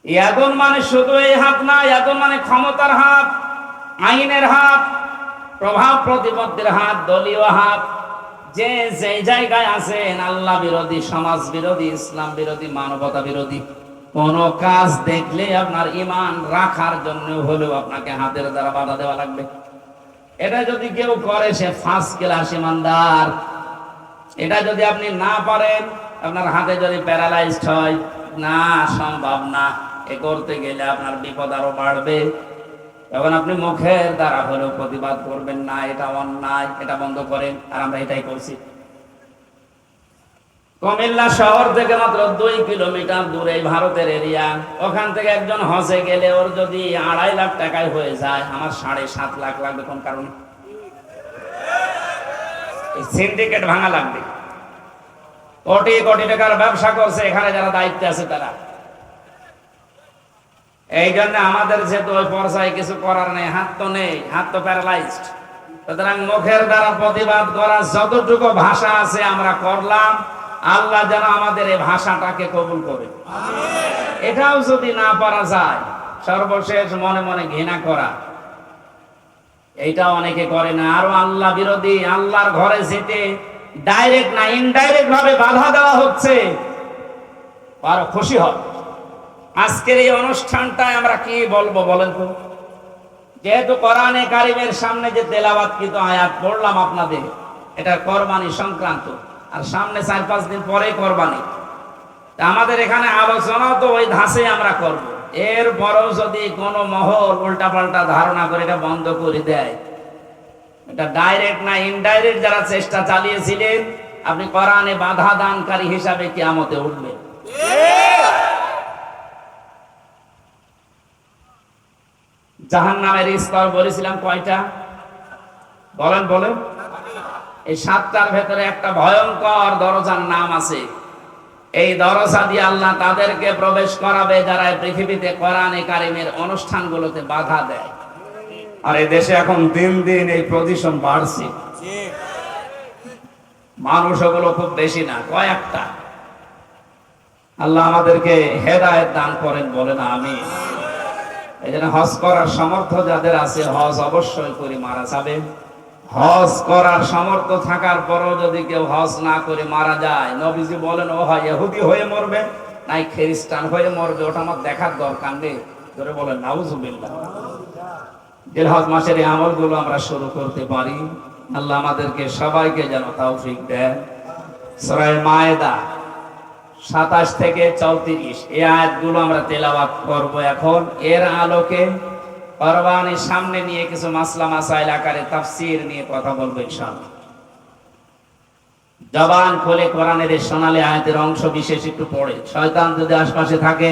ইয়াদুন মানে শুধু এই হাত না, ইয়াদুন মানে ক্ষমতার হাত, আইনের হাত, প্রভাব প্রতিপত্তির হাত, দলীয় হাত। যে যেই জায়গায় আছেন, আল্লাহ বিরোধী, সমাজ বিরোধী, ইসলাম বিরোধী, মানবতা বিরোধী কোন কাজ দেখলে আপনার ঈমান রাখার জন্য হলেও আপনাকে হাতের দ্বারা বাধা দেওয়া লাগবে। এটা যদি কেউ করে সে ফার্স্ট ক্লাস ঈমানদার। এটা যদি আপনি না পারেন, আপনার হাতে যদি প্যারালাইজড হয়, না সম্ভব না, এ করতে গেলে আপনার বিপদ আরো বাড়বে। তখন আপনি মুখের দ্বারা হলেও প্রতিবাদ করবেন, না এটা অন্যায়, এটা বন্ধ করেন। আর আমরা এটাই করছি। কুমিল্লা শহর থেকে মাত্র 2 কিলোমিটার দূরে ভারতের এরিয়া, ওখান থেকে একজন হজে গেলে ওর যদি 2.5 লাখ টাকায় হয়ে যায়, আমার 7.5 লাখ লাগবে। কোন কারণে? সিন্ডিকেট ভাঙা লাগবে। কোটি কোটি টাকার ব্যবসা করছে এখানে যারা দায়িত্বে আছে তারা। এই জন্য আমাদের যেহেতু ওই পর্যায়ে কিছু করার নেই, হাত তো নেই, হাত তো প্যারালাইজড। সুতরাং মুখের দ্বারা প্রতিবাদ করা যতটুকু ভাষা আছে আমরা করলাম। আল্লাহ যেন আমাদের এই ভাষাটাকে কবুল করে। এটাও যদি না পারা যায়, সর্বশেষ মনে মনে ঘৃণা করা, এইটা অনেকে করে না। আরো আল্লাহ বিরোধী, আল্লাহর ঘরে যেতে ডাইরেক্ট না ইনডাইরেক্ট ভাবে বাধা দেওয়া হচ্ছে, আরো খুশি হয়। আজকের এই অনুষ্ঠানটায় আমরা কি বলবো বলেন তো? যেহেতু কোরআনে কারিমের সামনে যে তেলাওয়াতকৃত আয়াত পড়লাম আপনাদের, এটা কোরবানি সংক্রান্ত, আর সামনে 4-5 দিন পরে কোরবানি। আমাদের এখানে আলোচনা তো ওই ধাঁচে আমরা করব। এর পরেও যদি কোনো মহল উল্টাপাল্টা ধারণা করে এটা বন্ধ করে দেয়, এটা ডাইরেক্ট না ইনডাইরেক্ট যারা চেষ্টা চালিয়েছিলেন, আপনি কোরআনে বাধা দানকারী হিসাবে কিয়ামতে উঠবেন। জাহান্নামের স্তর বলেছিলাম কয়টা? বলেন বলেন। এই 7টার ভেতরে একটা ভয়ঙ্কর দরজার নাম আছে। এই দরজা দিয়ে আল্লাহ তাদেরকে প্রবেশ করাবে যারা এই পৃথিবীতে কোরআনে কারিমের অনুষ্ঠানগুলোতে বাধা দেয়। আর এই দেশে এখন দিন দিন এই পজিশন বাড়ছে। মানুষ ওগুলো খুব বেশি না, কয়েকটা। আল্লাহ আমাদেরকে হেদায়েত দান করেন, বলেন আমিন। এই জন্য হজ করার সামর্থ্য যাদের আছে, হজ অবশ্যই করে মারা যাবে। হজ করার সামর্থ্য থাকার পরও যদি কেউ হজ না করে মারা যায়, নবীজি বলেন ও হয় ইহুদি হয়ে মরবে, নাই খ্রিস্টান হয়ে মরবে, ওটা আমার দেখার দরকার নেই। ধরে বলেন নাউজুবিল্লাহ। জিলহজ মাসের এই আমলগুলো আমরা শুরু করতে পারি। আল্লাহ আমাদেরকে সবাইকে যেন তৌফিক দেন। সূরা মায়েদা 27 থেকে 34 এই আয়াতগুলো আমরা তেলাওয়াত করব এখন। এর আলোকে কোরবানির সামনে নিয়ে কিছু মাসলা মাসাইল আকারে তাফসীর নিয়ে কথা বলবো ইনশাআল্লাহ। জবান খুলে কোরআনের এই সোনালী আয়াতের অংশ বিশেষ একটু পড়ে, শয়তান যদি আশপাশে থাকে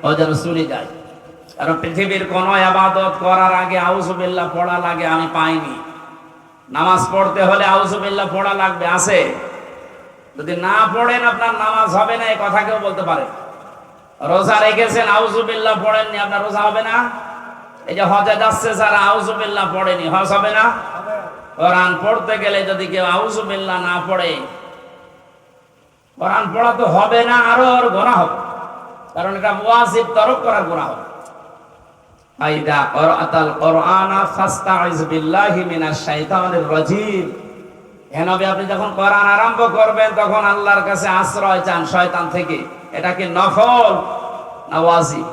ও যেন চলে যায়। কারণ পৃথিবীর কোন ইবাদত করার আগে আউযু বিল্লাহ পড়া লাগে আমি পাইনি। নামাজ পড়তে হলে আউযুবিল্লাহ পড়া লাগবে, আছে? যদি না পড়েন আপনার নামাজ হবে না, এই কথা কেউ বলতে পারে? রোজা রেখেছেন, আউযুবিল্লাহ পড়েননি, আপনার রোজা হবে না? এই যে হজে যাচ্ছে যারা, আউযুবিল্লাহ পড়েনি, হজ হবে না? কোরআন পড়তে গেলে যদি কেউ আউযুবিল্লাহ না পড়ে, কোরআন পড়া তো হবে না, আরো ওর গুনাহ হবে, কারণ এটা ওয়াজিব, তরক করার গুনাহ হবে। আইদা ক্বরাআতাল কুরআনা ফাস্তাইজ বিল্লাহি মিনাশ শাইতানির রাজীম। হে নবী, আপনি যখন কোরআন আরম্ভ করবেন তখন আল্লাহর কাছে আশ্রয় চান শয়তান থেকে। এটা কি নফল না ওয়াজিব?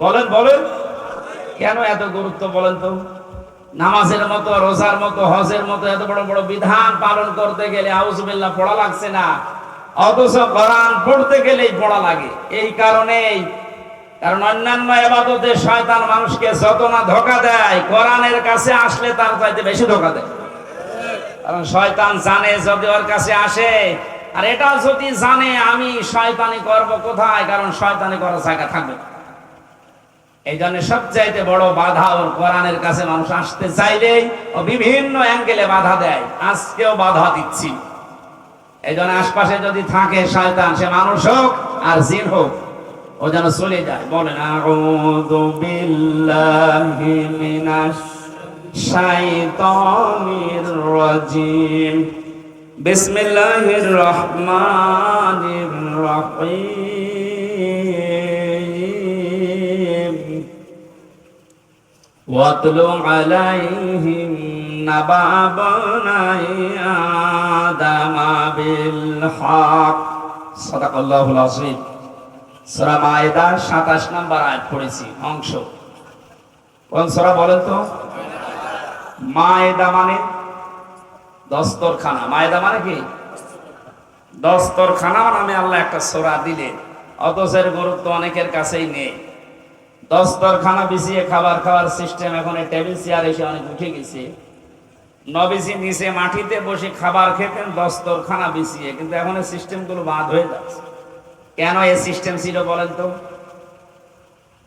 বলেন বলেন, কেন এত গুরুত্ব বলেন তো? নামাজের মতো, রোজার মতো, হজের মতো এত বড় বড় বিধান পালন করতে গেলে আউযুবিল্লাহ পড়া লাগছে না, অথচ কোরআন পড়তে গেলেই পড়া লাগে। এই কারণেই, কারণ অন্যান্য ইবাদতে শয়তান মানুষকে যত না ধোঁকা দেয়, কোরআনের কাছে আসলে তার চাইতে বেশি ধোঁকা দেয়। কারণ শয়তান জানে যদি ওর কাছে আসে, আর এটা যদি জানে আমি শয়তানি করব কোথায়, কারণ শয়তানি করার জায়গা থাকবে। এই জন্য সবচাইতে বড় বাধা ওর কোরআনের কাছে মানুষ আসতে চাইলেই ও বিভিন্ন অ্যাঙ্গেলে বাধা দেয়। আজকেও বাধা দিচ্ছি। এই জন্য আশপাশে যদি থাকে শয়তান, সে মানুষ হোক আর জিন হোক, ও যেন চলে যায়। বলেন আউযু বিল্লাহি মিনাশ শাইতানির রাজিম, বিসমিল্লাহির রহমানির রহিম, ওয়াতলু আলাইহিম নাবা বনাই আদামা বিল হক। সাদাকাল্লাহুল আযীম। সূরা মায়েদা 27 নম্বর আয়াত পড়েছি অংশ। কোন সূরা বলেন তো? মায়েদা মানে দস্তরখানা। মায়েদা মানে কি? দস্তরখানা নামে আল্লাহ একটা সূরা দিলেন, অথচ এর গুরুত্ব অনেকের কাছেই নেই। দস্তরখানা বিছিয়ে খাবার খাওয়ার সিস্টেম এখন এই টেবিল চেয়ার এসে অনেক উঠে গেছে। নবীজি নিচে মাটিতে বসে খাবার খেতেন দস্তরখানা বিছিয়ে, কিন্তু এখন এই সিস্টেমগুলো বাদ হয়ে যাচ্ছে। কেন এই সিস্টেম ছিল বলেন তো?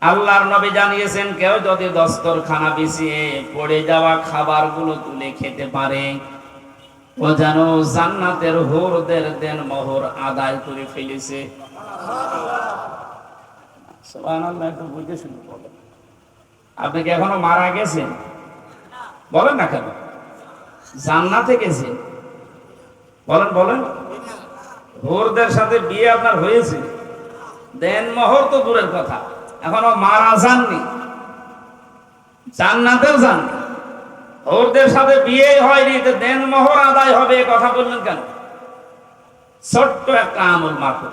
আল্লাহর নবী জানিয়েছেন, কেউ যদি দস্তরখানা বিছিয়ে পড়ে যাওয়া খাবারগুলো তুলে খেতে পারে, ও যেন জান্নাতের হুরদের দেন মোহর আদায় করে ফেলেছে। সুবহানাল্লাহ, একটু বুঝে শুনে বলেন। আপনি কি এখনো মারা গেছেন? বলেন না কেন? জান্নাতে গেছেন? বলেন বলেন। হুরদের সাথে বিয়ে আপনার হয়েছে? দেন মোহর তো দূরের কথা, এখনো মারা যাননি, জান্নাতেও যাননি, হুরদের সাথে বিয়ে হয়নি, তো দেন মোহর আদায় হবে এ কথা বললেন কেন? ছোট্ট একটা আমল মাত্র।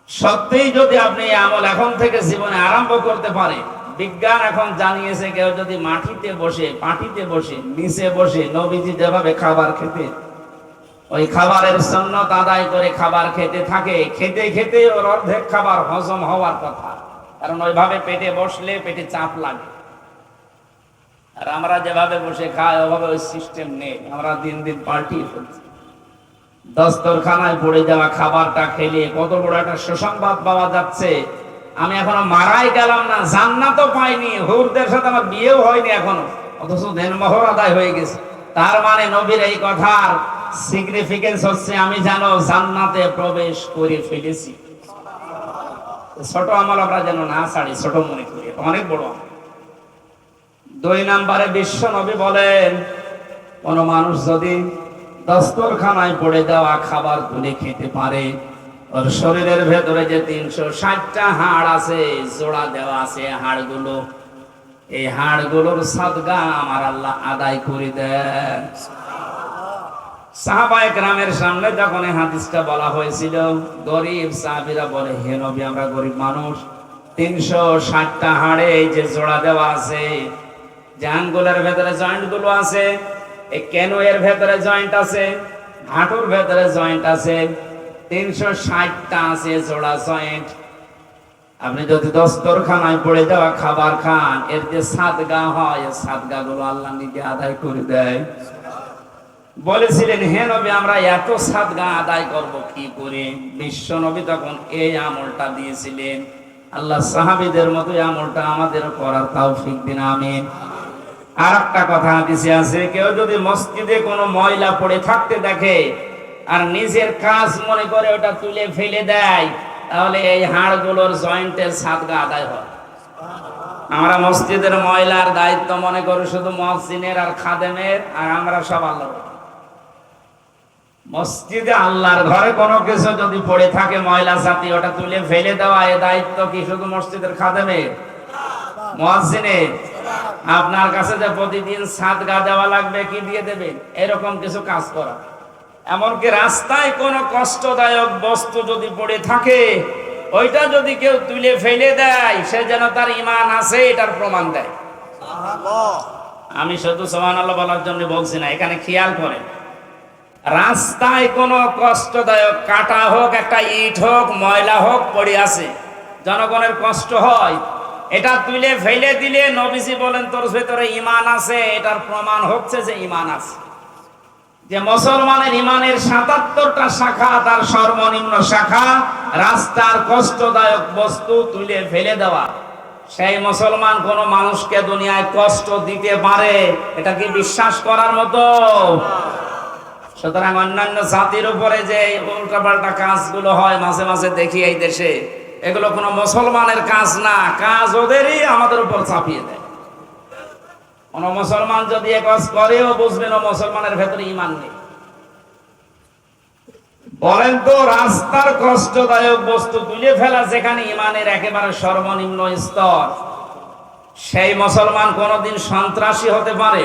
সত্যিই যদি আপনি এই আমল এখন থেকে জীবনে আরম্ভ করতে পারেন, বিজ্ঞান এখন জানিয়েছে, কেউ যদি মাটিতে বসে, পাটিতে বসে, নিচে বসে নবীজি যেভাবে খাবার খেতে, ওই খাবারের সুন্নাত আদায় করে খাবার খেতে থাকে, খেতে খেতে ওর অর্ধেক খাবার হজম হওয়ার কথা, কারণ ওইভাবে পেটে বসলে পেটে চাপ লাগে। আর আমরা যেভাবে বসে খাই ওভাবে ওই সিস্টেম নেই, আমরা দিন দিন পাল্টিয়ে ফেলছি। দস্তরখানায় পড়ে যাওয়া খাবারটা খেলে কত বড় একটা সুসংবাদ পাওয়া যাচ্ছে। আমি এখনো মারাই গেলাম না, জান্নাতও পাইনি, হুরদের সাথে আমার বিয়েও হয়নি এখনো, অথচ দেনমোহর আদায় হয়ে গেছে। তার মানে নবীর এই কথার সিগনিফিকেন্স হচ্ছে আমি যেন জান্নাতে প্রবেশ করে ফেলেছি। ছোট আমল আমরা যেন না ছাড়ি, ছোট মনে করি, অনেক বড়। 2 নম্বরে বিশ্ব নবী বলেন, কোন মানুষ যদি দস্তরখানায় পড়ে যাওয়া খাবার তুলে খেতে পারে, ওর শরীরের ভেতরে যে 360টা হাড় আছে, জোড়া দেওয়া আছে হাড়গুলো, এই হাড়গুলোর সাদগা আমার আল্লাহ আদায় করে দেন। সাহাবায়ে কেরামের সামনে যখন এই হাদিসটা বলা হয়েছিল, গরিব সাহাবীরা বলে, হে নবী, আমরা গরিব মানুষ, 360টা হাড়ে এই যে জোড়া দেওয়া আছে, যে আঙ্গুলের ভেতরে জয়েন্ট গুলো আছে, এই কেন এর ভেতরে জয়েন্ট আছে, হাঁটুর ভেতরে জয়েন্ট আছে, 360টা আছে জোড়া জয়েন্ট। আপনি যদি দস্তরখানায় পড়ে যাওয়া খাবার খান, এর যে সাদগা হয়, এই সাদগা গুলো আল্লাহ নিজে আদায় করে দেয়। বলেছিলেন, হে নবী, আমরা এত সাদগা আদায় করব কি করে? বিশ্ব নবী তখন এই আমলটা দিয়েছিলেন। আল্লাহ সাহাবীদের মতো এই আমলটা আমাদের করার তৌফিক দিন, আমিন। আর একটা কথা হাদিসে আছে, কেউ যদি মসজিদে কোনো ময়লা পড়ে থাকতে দেখে আর নিজের কাজ মনে করে ওটা তুলে ফেলে দেয়, তাহলে এই হাড়গুলোর জয়েন্টের সাদগা আদায় হয়। আমরা মসজিদের ময়লার দায়িত্ব মনে করি শুধু মুয়াজ্জিনের আর খাদেমের, আর আমরা সব আল্লাহ। মসজিদে আল্লাহর ঘরে কোনো কিছু যদি পড়ে থাকে ময়লা জাতি, ওটা তুলে ফেলে দেওয়া, এ দায়িত্ব কি শুধু মসজিদের খাদেমের, মুয়াজ্জিনের? আপনার কাছে যে প্রতিদিন সাদগা দেওয়া লাগবে, কি দিয়ে দেবেন? এরকম কিছু কাজ করা। এমনকি রাস্তায় কোনো কষ্টদায়ক বস্তু যদি পড়ে থাকে, ওইটা যদি কেউ তুলে ফেলে দেয়, সে যেন তার ঈমান আছে এটার প্রমাণ দেয়। আমি শুধু সুবহানাল্লাহ বলার জন্য বলছি না, এখানে খেয়াল করেন, রাস্তায় কোনো কষ্টদায়ক কাটা হোক, একটা ইট হোক, ময়লা হোক পড়ে আছে, জনগণের কষ্ট হয়, এটা তুলে ফেলে দিলে নবীজি বলেন তোর ভেতরে ঈমান আছে, এটার প্রমাণ হচ্ছে যে ঈমান আছে। যে মুসলমানের ঈমানের ৭৭টা শাখা, তার সর্বনিম্ন শাখা রাস্তার কষ্টদায়ক বস্তু তুলে ফেলে দেওয়া। সেই মুসলমান কোন মানুষকে দুনিয়ায় কষ্ট দিতে পারে, এটা কি বিশ্বাস করার মতো? সুতরাং অন্যান্য জাতির উপরে যে উল্টাপাল্টা কাজগুলো হয় মাঝে মাঝে দেখি এই দেশে, এগুলো কোনো মুসলমানের কাজ না, কাজ ওদেরই আমাদের উপর চাপিয়ে দেয়। কোন মুসলমান যদি এ কাজ করেও বুঝবেন ও মুসলমানের ভেতরে ঈমান নেই। বলেন তো, রাস্তার কষ্টদায়ক বস্তু তুলে ফেলা যেখানে ঈমানের একেবারে সর্বনিম্ন স্তর, সেই মুসলমান কোনদিন সন্ত্রাসী হতে পারে?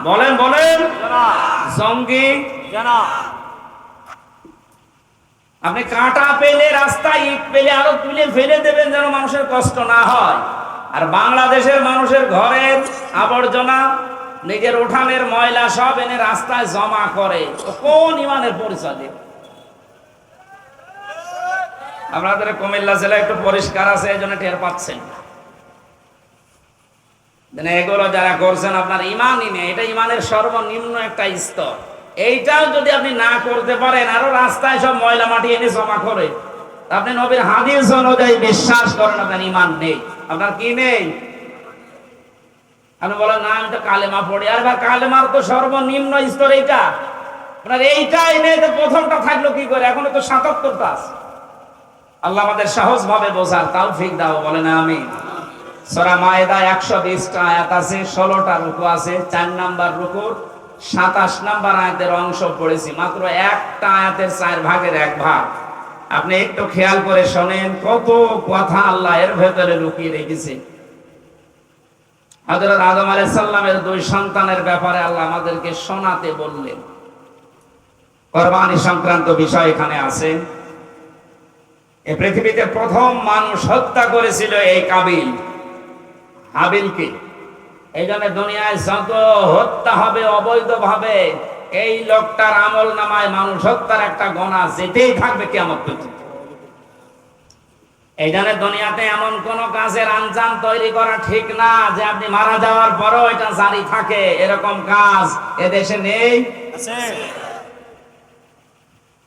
বলেন বলেন, জঙ্গি? আপনি কাঁটা পেলে, রাস্তায় ইট পেলে আরো তুলে ফেলে দেবেন যেন মানুষের কষ্ট না হয়। আর বাংলাদেশের মানুষের ঘরের আবর্জনা, নিজের উঠানের ময়লা সব এনে রাস্তায় জমা করে, কোন ঈমানের পরিচয় দেবে? আপনাদের কুমিল্লা জেলা একটু পরিষ্কার আছে, এই জন্য টের পাচ্ছেন। এগুলো যারা করছেন আপনার ঈমানই নেই, এটা ঈমানের সর্বনিম্ন একটা স্তর। এইটাও যদি আপনি না করতে পারেন, আরো রাস্তায় সব ময়লা মাটি এনে জমা করে, আপনি নবীর হাদিস অনুযায়ী বিশ্বাস করেন আপনার ঈমান নেই। আপনার কি নেই? আপনি বলেন না আমি তো কালেমা পড়ি, আর কালেমার তো সর্বনিম্ন স্তর এইটা, আপনার এইটাই নেই, তো প্রথমটা থাকলো কি করে? এখনো তো ৭৭টা আছে। আল্লাহ আমাদের সহজ ভাবে বোঝার তৌফিক দাও, বলেন আমিন। সূরা মায়েদা ১২০টা আয়াত আছে, ১৬টা রুকু আছে। ৪ নাম্বার রুকুর ২৭ নাম্বার আয়াতের অংশ পড়েছি, মাত্র একটা আয়াতের ৪ ভাগের ১ ভাগ। আপনি একটু খেয়াল করে শোনেন, কত কথা আল্লাহ এর ভেতরে লুকিয়ে রেখেছে। হযরত আদম আলাইহিস সালামের ২ সন্তানের ব্যাপারে আল্লাহ আমাদেরকে শোনাতে বললেন। কুরবানি সংক্রান্ত বিষয় এখানে আছে। এই পৃথিবীতে প্রথম মানুষ হত্যা করেছিল এই কাবিল, হাবিলকে। এই জন্য দুনিয়ায় যত হত্যা হবে অবৈধভাবে, এই লোকটার আমল নামায় মানুষ হত্যার একটা গোনা যেতেই থাকবে কিয়ামত পর্যন্ত। এই জন্য দুনিয়াতে এমন কোন কাজের আঞ্জাম তৈরি করা ঠিক না যে আপনি মারা যাওয়ার পরও এটা জারি থাকে, এরকম কাজ এদেশে নেই।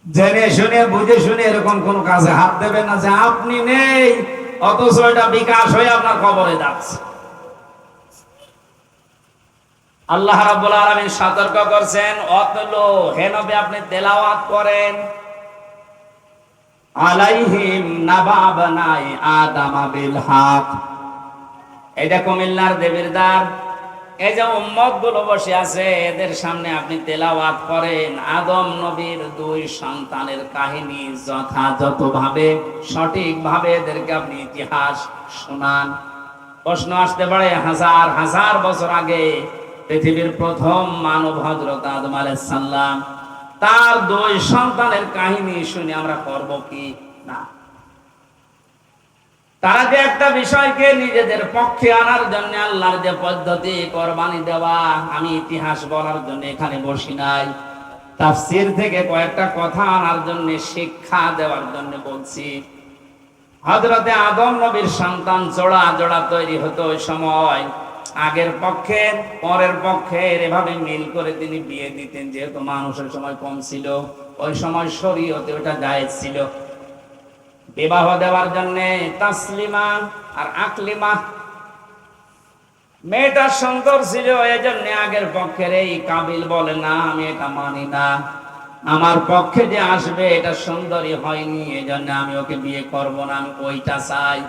জেনে শুনে বুঝে শুনে এরকম কোন কাজে হাত দেবেন না যে আপনি নেই, অথচ এটা বিকাশ হয়ে আপনার কবরে যাচ্ছে। আল্লাহ রাব্বুল আলামিন সতর্ক করছেন, অতলো হে নবী আপনি তেলাওয়াত করেন, আলাইহিম নাবা বানাই আদম বিল হক। এটা কুমিল্লার দেবীর দ্বার, এই যে উম্মত গুলো বসে আছে এদের সামনে আপনি তেলাওয়াত করেন আদম নবীর ২ সন্তানের কাহিনী, যথাযথভাবে সঠিকভাবে এদেরকে আপনি ইতিহাস শোনান। প্রশ্ন আসতে পারে, হাজার হাজার বছর আগে পৃথিবীর প্রথম মানব হযরত আদম আলাইহিস সালাম, তার ২ সন্তানের কাহিনী শুনে আমরা করব কি না? তারা যে একটা বিষয়কে নিজেদের পক্ষে আনার জন্য আল্লাহর যে পদ্ধতি কোরবানি দেওয়া, আমি ইতিহাস বলার জন্য এখানে বসি নাই, তাফসীর থেকে কয়েকটা কথা আনার জন্য, শিক্ষা দেওয়ার জন্য বলছি। হযরতে আদম নবীর সন্তান জোড়া জোড়া তৈরি হতো ওই সময়, আগের পক্ষে পরের পক্ষে এভাবে মিল করে তিনি বিয়ে দিতেন। যেহেতু মানুষের সময় কম ছিল, ওই সময় শরীয়তে ওটা জায়েজ ছিল। বিবাহ দেওয়ার জন্য তাসলিমা আর আকলিমা মেয়েটা সুন্দর ছিল, এজন্য আগের পক্ষের এই কাবিল বলে না আমি এটা মানি না, আমার পক্ষে যে আসবে এটা সুন্দরী হয়নি, এজন্য আমি ওকে বিয়ে করব না, আমি ওইটা চাই।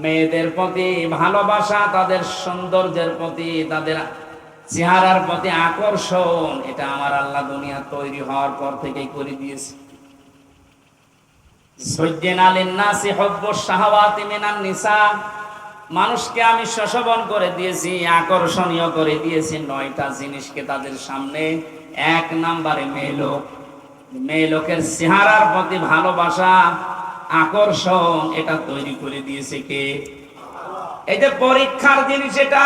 মেয়েদের প্রতি ভালোবাসা, তাদের সৌন্দর্যের প্রতি, তাদের চেহারার প্রতি আকর্ষণ, এটা আমার আল্লাহ দুনিয়া তৈরি হওয়ার পর থেকেই করে দিয়েছে। সুজ্জিনা লিন-নাসি হুব্বুশ শাহাওয়াতি মিনান নিসা, মানুষকে আমি শোষণ করে দিয়েছি, আকর্ষণীয় করে দিয়েছি 9টা জিনিসকে তাদের সামনে। 1 নম্বরে মেয়ে লোকের চেহারার প্রতি ভালোবাসা, আকর্ষণ, এটা তৈরি করে দিয়েছে কে? এই যে পরীক্ষার জিনিস এটা।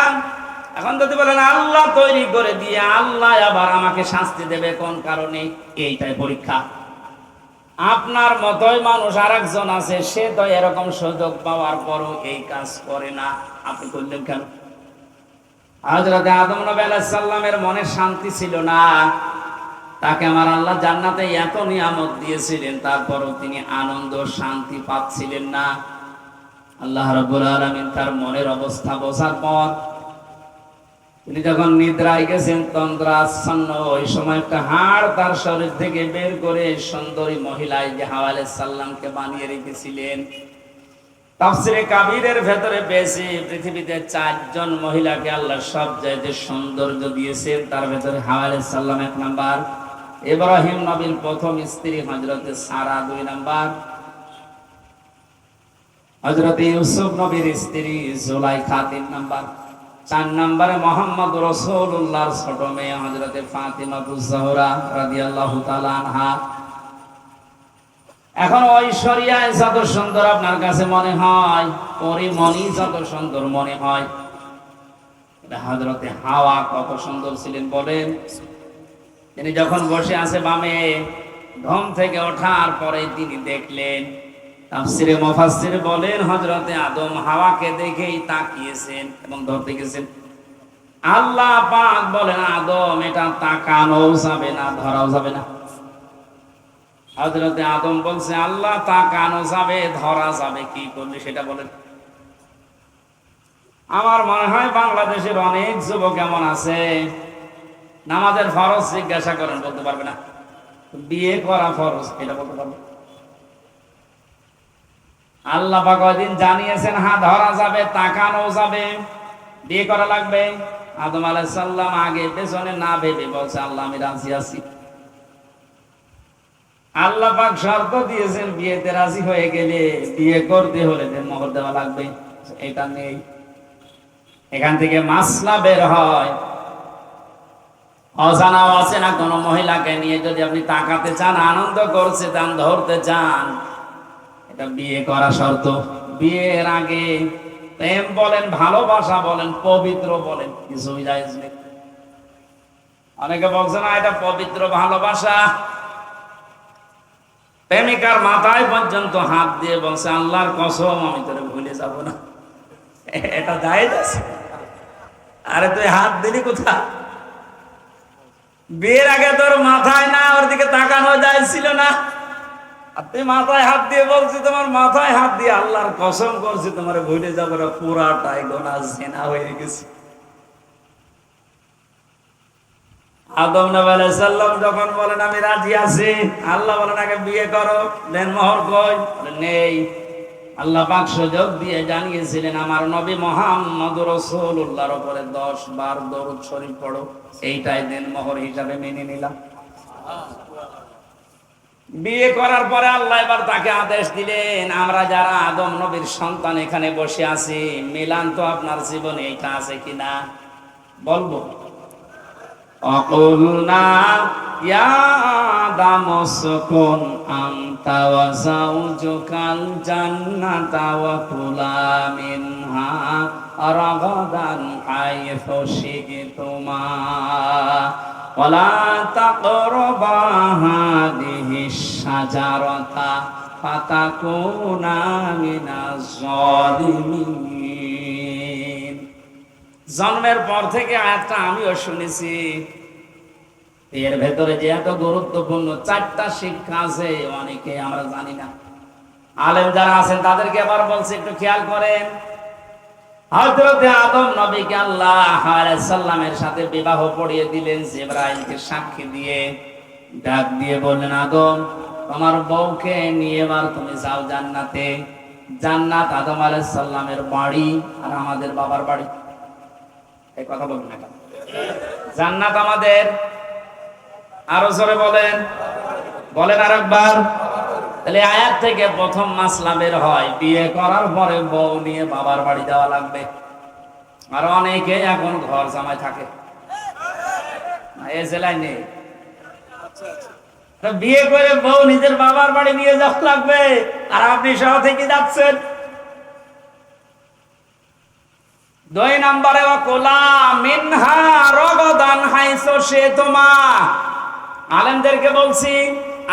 এখন যদি বলেন আল্লাহ তৈরি করে দিয়ে আল্লাহ আবার আমাকে শাস্তি দেবে কোন কারণে, এইটাই পরীক্ষা। আপনার মতোই মানুষ আরেকজন আছে, সে তো এরকম সুযোগ পাওয়ার পরও এই কাজ করে না, আপনি করলেন কেন? হযরত আদম নবী আলাইহিস সালামের মনে শান্তি ছিল না, তাকে আমার আল্লাহ জান্নাতে এত নিয়ামত দিয়েছিলেন, তারপরও তিনি আনন্দ শান্তি পাচ্ছিলেন না। আল্লাহ রাব্বুল আলামিন তার মনের অবস্থা বোঝার পর তিনি যখন নিদ্রায় গেছেন, তন্দ্রাচ্ছন্ন, ওই সময় একটা হাড় তার শরীর থেকে বের করে সুন্দরী মহিলায় যে হাওয়া আলাইহিস সালামকে বানিয়ে রেখেছিলেন। তাফসীরে কাবীরের ভেতরে পেয়েছি পৃথিবীতে 4 জন মহিলাকে আল্লাহ সবচাইতে সৌন্দর্য দিয়েছেন, তার ভেতরে হাওয়া আলাইহিস সালাম 1 নাম্বার, ইব্রাহিম নবীর প্রথম স্ত্রী হযরতে সারা 2 নাম্বার, হযরতে ইউসুফ নবীর স্ত্রী জুলাইখা 3 নাম্বার, 4 নম্বরে মুহাম্মদ রাসূলুল্লাহর ছোট মেয়ে হযরতে ফাতিমাতুজ জোহরা রাদিয়াল্লাহু তাআলা আনহা। এখন ঐশ্বরিয়া যত সুন্দর আপনার কাছে মনে হয়, পরিমণি যত সুন্দর মনে হয়, হযরতে হাওয়া কত সুন্দর ছিলেন বলেন। তিনি যখন বসে আছে বামে, ঘুম থেকে ওঠার পরে তিনি দেখলেন, তাফসীরে মুফাসসির বলেন হযরতে আদম হাওয়াকে দেখেই তাকিয়েছেন এবং ধরতে গেছেন। আল্লাহ পাক বলেন আদম এটা তাকানো যাবে না, ধরাও যাবে না। হযরতে আদম বলছে আল্লাহ তাকানো যাবে, ধরা যাবে, কি করলে সেটা বলেন। আমার মনে হয় বাংলাদেশের অনেক যুবক এমন আছে, নামাজের ফরজ জিজ্ঞাসা করেন বলতে পারবে না, বিয়ে করা ফরজ এটা বলতে পারবে। আল্লাহ পাক ওইদিন জানিয়েছেন হ্যাঁ ধরা যাবে, তাকানো যাবে, বিয়ে করা লাগবে। আদম আলাইহিস সালাম আগে পেছনে না ভেবে বলছে আল্লাহ আমি রাজি আছি। আল্লাহ পাক শর্ত দিয়েছেন বিয়েতে রাজি হয়ে গেলে বিয়ে করতে হলে যে মোহর দেওয়া লাগবে, এটা নেই। এখান থেকে মাসলা বের হয়, অজানা অচেনা কোনো মহিলাকে নিয়ে যদি আপনি তাকাতে চান, আনন্দ করতে চান, ধরতে চান, এটা বিয়ে করা শর্ত। বিয়ের আগে প্রেম বলেন, ভালোবাসা বলেন, পবিত্র বলেন, কিছুই জায়েজ নেই। অনেকে বলছে না এটা পবিত্র ভালোবাসা, প্রেমিকার মাথায় পর্যন্ত হাত দিয়ে বলছে আল্লাহর কসম আমি তোরে ভুলে যাব না, এটা জায়েজ আছে? আরে তুই হাত দিলি কোথা? বিয়ের আগে তোর মাথায় না ওর দিকে তাকানো জায়েজ ছিল না, আর তুই মাথায় হাত দিয়ে বলছি তোমার মাথায় হাত দিয়ে আল্লাহর কসম করছি তোমার ভুলে যাবো না, পুরাটাই গোনা জিনা হয়ে গেছে। আদম নবী আলাইহিস সালাম যখন বলেন আমি রাজি আছি, আল্লাহ বলেন আগে বিয়ে করো, দেন মোহর কই? নেই। আল্লাহ পাক সুযোগ দিয়ে জানিয়েছিলেন আমার নবী মুহাম্মদ রাসূলুল্লাহর উপরে 10 বার দরুদ শরীফ পড়ো, এইটাই দেন মোহর হিসাবে মেনে নিলাম। বিয়ে করার পরে আল্লাহ এবার তাকে আদেশ দিলেন, আমরা যারা আদম নবীর সন্তান এখানে বসে আছি, মিলান তো আপনার জীবনে এটা আছে কিনা বলবো। অকুলনা ইয়া আদম উসকুন আনতা ওয়া যাওজুকাল জান্নাতা ওয়া কুলা মিনহা রাগাদান হাইথু শি'তুমা ওয়ালা তাকরাবা হাদিহিশ শাজারাতা ফাতাকুনা মিনাজ জালিমিন। জন্মের পর থেকে আয়াতটা আমিও শুনেছি, এর ভেতরে যে এত গুরুত্বপূর্ণ 4টা শিক্ষা আছে অনেকে আমরা জানি না। আলেম যারা আছেন তাদেরকে আবার বলছি একটু খেয়াল করেন। হযরত আদম নবীকে আল্লাহ আলাইহিস সালামের সাথে বিবাহ পড়িয়ে দিলেন জিবরাইলকে সাক্ষী দিয়ে। ডাক দিয়ে বললেন, আদম তোমার বউকে নিয়ে এবার তুমি যাও জান্নাতে। জান্নাত আদম আলাইহিস সালামের বাড়ি আর আমাদের বাবার বাড়ি। এই কথা বলবেন না কেন? জান্নাত আমাদের, আরো জোরে বলেন, বলেন আরেকবার। তাহলে আয়াত থেকে প্রথম মাসলা বের হয়, বিয়ে করার পরে বউ নিয়ে বাবার বাড়ি যাওয়া লাগবে। আর অনেকে এখন ঘর জামাই থাকে, এই জেলায় নেই। বিয়ে করে বউ নিজের বাবার বাড়ি নিয়ে যাওয়া লাগবে, আর আপনি সহ থেকে যাচ্ছেন। 2 নম্বরে ওয়াকুলা মিনহা রগাদান হাইসু শিতুমা। আলেমদেরকে বলছি,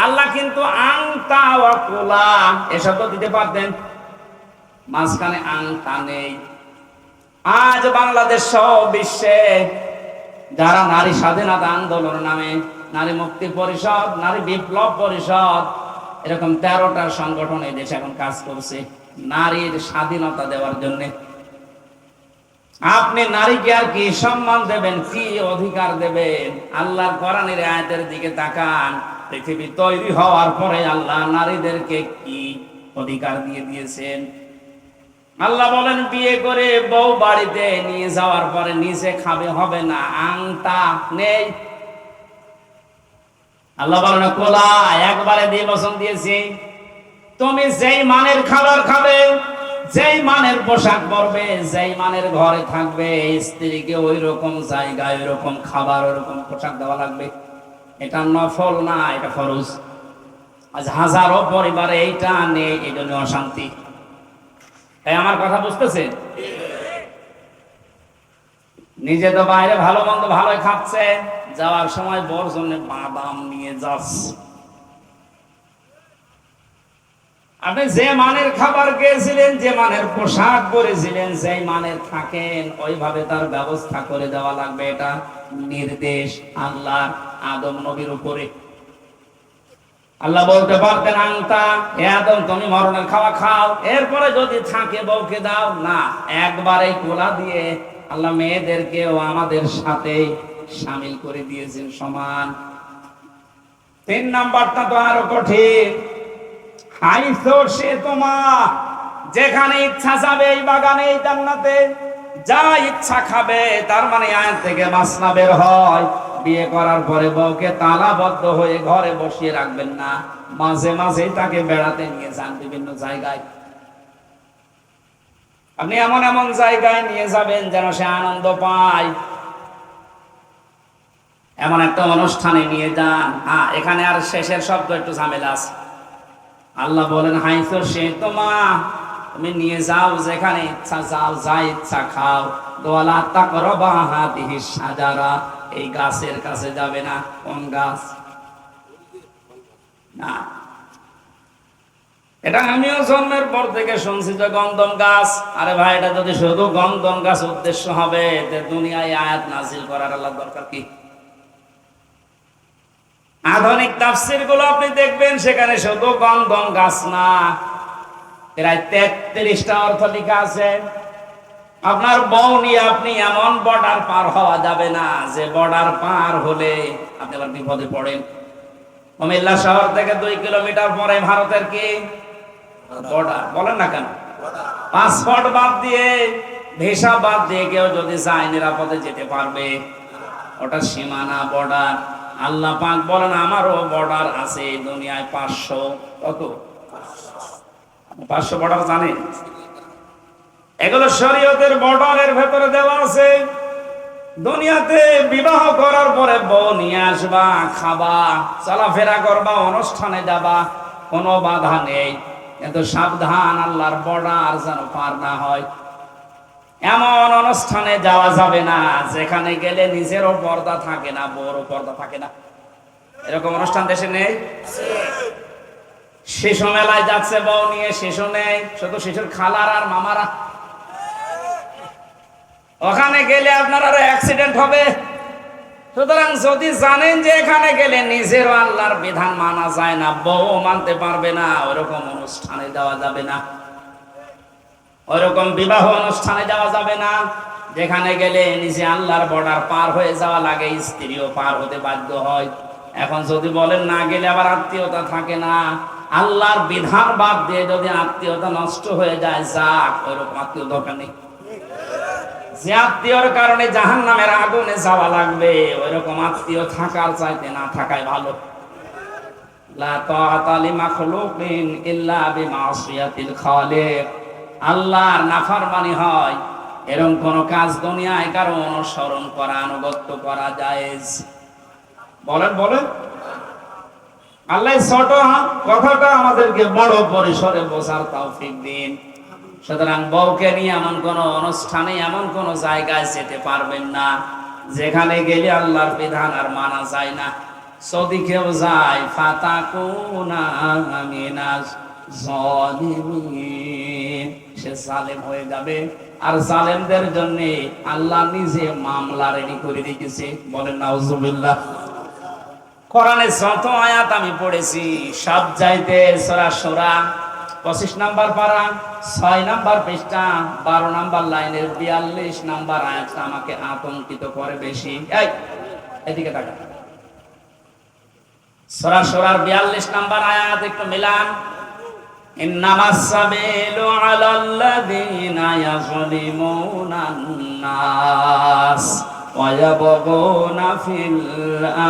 আল্লাহ কিন্তু আনতা ওয়াকুলা এই শব্দ দিতে পারতেন, মাঝখানে আনতা নেই। আজ বাংলাদেশ সহ বিশ্বে যারা নারী স্বাধীনতা আন্দোলন নামে, নারী মুক্তি পরিষদ, নারী বিপ্লব পরিষদ, এরকম 13টা সংগঠন এই দেশে এখন কাজ করছে নারীর স্বাধীনতা দেওয়ার জন্য। আপনি নারীকে আর কি সম্মান দেবেন, কি অধিকার দেবেন? আল্লাহর কোরআনের আয়াতের দিকে তাকান। পৃথিবী তৈরি হওয়ার পরে আল্লাহ নারীদেরকে কি অধিকার দিয়ে দিয়েছেন? আল্লাহ বলেন, বিয়ে করে বউ বাড়িতে নিয়ে যাওয়ার পরে নিচে খাবে হবে না, আংতা নেই। আল্লাহ বলেন, কোলা একবারে দিয়ে বচন দিয়েছি, তুমি যেই মানের খাবার খাবে, যেই মানের পোশাক পরবে, যেই মানের ঘরে থাকবে, স্ত্রীকে ওই রকম জায়গায়, ওই রকম খাবার, ওই রকম পোশাক দেওয়া লাগবে। এটা নফল না, এটা ফরজ। আজ হাজারো পরিবারে এইটা নেই, এই জন্য অশান্তি। তাই আমার কথা বুঝতেছেন? নিজে তো বাইরে ভালো মন্দ ভালোই খাচ্ছে, যাওয়ার সময় বর জন্য বাদাম নিয়ে যাচ্ছে। আপনি যে মানের খাবার খেয়েছিলেন, যে মানের পোশাক পরেছিলেন, যে মানের থাকেন, ওইভাবে তার ব্যবস্থা করে দেওয়া লাগবে। এটা নির্দেশ আল্লাহ আদম নবীর উপরে। আল্লাহ বলতে পারতেন, আংতা হে আদম তুমি মরণের খাওয়া খাও, এরপরে যদি থাকে বউকে দাও না। একবারেই কোলা দিয়ে আল্লাহ মেয়েদেরকেও আমাদের সাথে শামিল করে দিয়েছেন সমান। 3 নাম্বারটা তো আরো কঠিন, হাইসু শিতুমা, যেখানে ইচ্ছা যাবে এই বাগানে, এই জান্নাতে যা ইচ্ছা খাবে। তার মানে আয়াত থেকে মাসলা বের হয়, বিয়ে করার পরে বউকে তালাবদ্ধ হয়ে ঘরে বসিয়ে রাখবেন না, মাঝে মাঝে তাকে বেড়াতে নিয়ে যান বিভিন্ন জায়গায়। আপনি এমন এমন জায়গায় নিয়ে যাবেন যেন সে আনন্দ পায়। এমন একটা অনুষ্ঠানে নিয়ে যান। হ্যাঁ, এখানে আর শেষের শব্দ একটু ঝামেলা আছে। আল্লাহ বলেন, হাইসু শিতুমা, তুমি নিয়ে যাও যেখানে ইচ্ছা, যাও যা ইচ্ছা খাও। ওয়ালা তাকরাবা হাদিহি শাজারা, এই গাছের কাছে যাবে না। কোন গাছ? না, এটা আমিও জন্মের পর থেকে শুনছি যে গন্ধম গাছ। আরে ভাই, এটা যদি শুধু গন্ধম গাছ উদ্দেশ্য হবে, দুনিয়ায় আয়াত নাজিল করার আল্লাহ দরকার কি? আধুনিক তাফসীর গুলো আপনি দেখবেন, সেখানে শুধু গন্ধম গাছ না, প্রায় 33টা অর্থ লেখা আছে। আপনার বউ নিয়ে আপনি এমন বর্ডার পার হওয়া যাবে না যে বর্ডার পার হলে আপনি আবার বিপদে পড়েন। কুমিল্লা শহর থেকে 2 কিলোমিটার পরে ভারতের কি বর্ডার? বলেন না কেন? পাসপোর্ট বাদ দিয়ে, ভিসা বাদ দিয়ে কেউ যদি যায়, নিরাপদে যেতে পারবে। ওটা সীমানা, বর্ডার। আল্লাহ পাক বলেন, আমারও বর্ডার আছে দুনিয়ায় 500। কত? 500 বর্ডার জানেন? এগুলো শরীয়তের বর্ডারের ভেতরে দেওয়া আছে। দুনিয়াতে বিবাহ করার পরে বউ নিয়ে আসবা, খাবা, চলাফেরা করবা, অনুষ্ঠানে যাবা, কোনো বাধা নেই। কিন্তু সাবধান, আল্লাহর বর্ডার যেন পার না হয়। এমন অনুষ্ঠানে যাওয়া যাবে না যেখানে গেলে নিজেরও পর্দা থাকে না, বউরও পর্দা থাকে না। এরকম অনুষ্ঠান দেশে নেই? শিশু মেলায় যাচ্ছে বউ নিয়ে, শিশু নেই, শুধু শিশুর খালার আর মামারা। ওখানে গেলে আপনার আরো অ্যাক্সিডেন্ট হবে। সুতরাং যদি জানেন যে এখানে গেলে নিজেরও আল্লাহর বিধান মানা যায় না, বউ মানতে পারবে না, ওরকম অনুষ্ঠানে যাওয়া যাবে না। ওইরকম বিবাহ অনুষ্ঠানে যাওয়া যাবে না যেখানে গেলে নিজে আল্লাহর বর্ডার পার হয়ে যাওয়া লাগে, স্ত্রীও পার হতে বাধ্য হয়। এখন যদি বলেন না গেলে আবার আত্মীয়তা থাকে না, আল্লাহর বিধান বাদ দিয়ে যদি আত্মীয়তা নষ্ট হয়ে যায়, যাক, ওইরকম আত্মীয় দরকার নেই। যে আত্মীয়র কারণে জাহান্নামের আগুনে যাওয়া লাগবে, ওইরকম আত্মীয় থাকার চাইতে না থাকাই ভালো। লা তাআতা লিমাখলুকিন ইল্লা বিমাসিয়াতিল খালিক। আল্লাহর নাফরমানি হয় এরকম কোন কাজ দুনিয়ায় কারো অনুসরণ করা, আনুগত্য করা জায়েজ? বলেন বলেন। আল্লাহ ছোট কথাটা আমাদেরকে বড় পরিসরে বোঝার তৌফিক দিন। সুতরাং বউকে নিয়ে এমন কোন অনুষ্ঠানে, এমন কোন জায়গায় যেতে পারবেন না যেখানে গেলে আল্লাহর বিধান আর মানা যায় না। যদি কেউ যায়, ফাতাকুনা মিনাজ জালিমিন, সে জালেম হয়ে যাবে। আর জালেমদের জন্য আল্লাহ নিজে মামলা রেডি করে রেখেছে। বলেন নাউজুবিল্লাহ। কোরআনে যত আয়াত আমি পড়েছি সব চাইতে সূরা শূরা 25 নাম্বার পারা 6 নাম্বার পৃষ্ঠা 12 নাম্বার লাইনের 42 নাম্বার আয়াতটা আমাকে আতঙ্কিত করে বেশি। এই এদিকে তাকা। সূরা শূরার 42 নাম্বার আয়াত একটু মিলান। ইন্নামাস সাবিলু আলাল্লাযীনা ইয়াযলিমুনান নাস ওয়া ইয়াবগুনা ফিল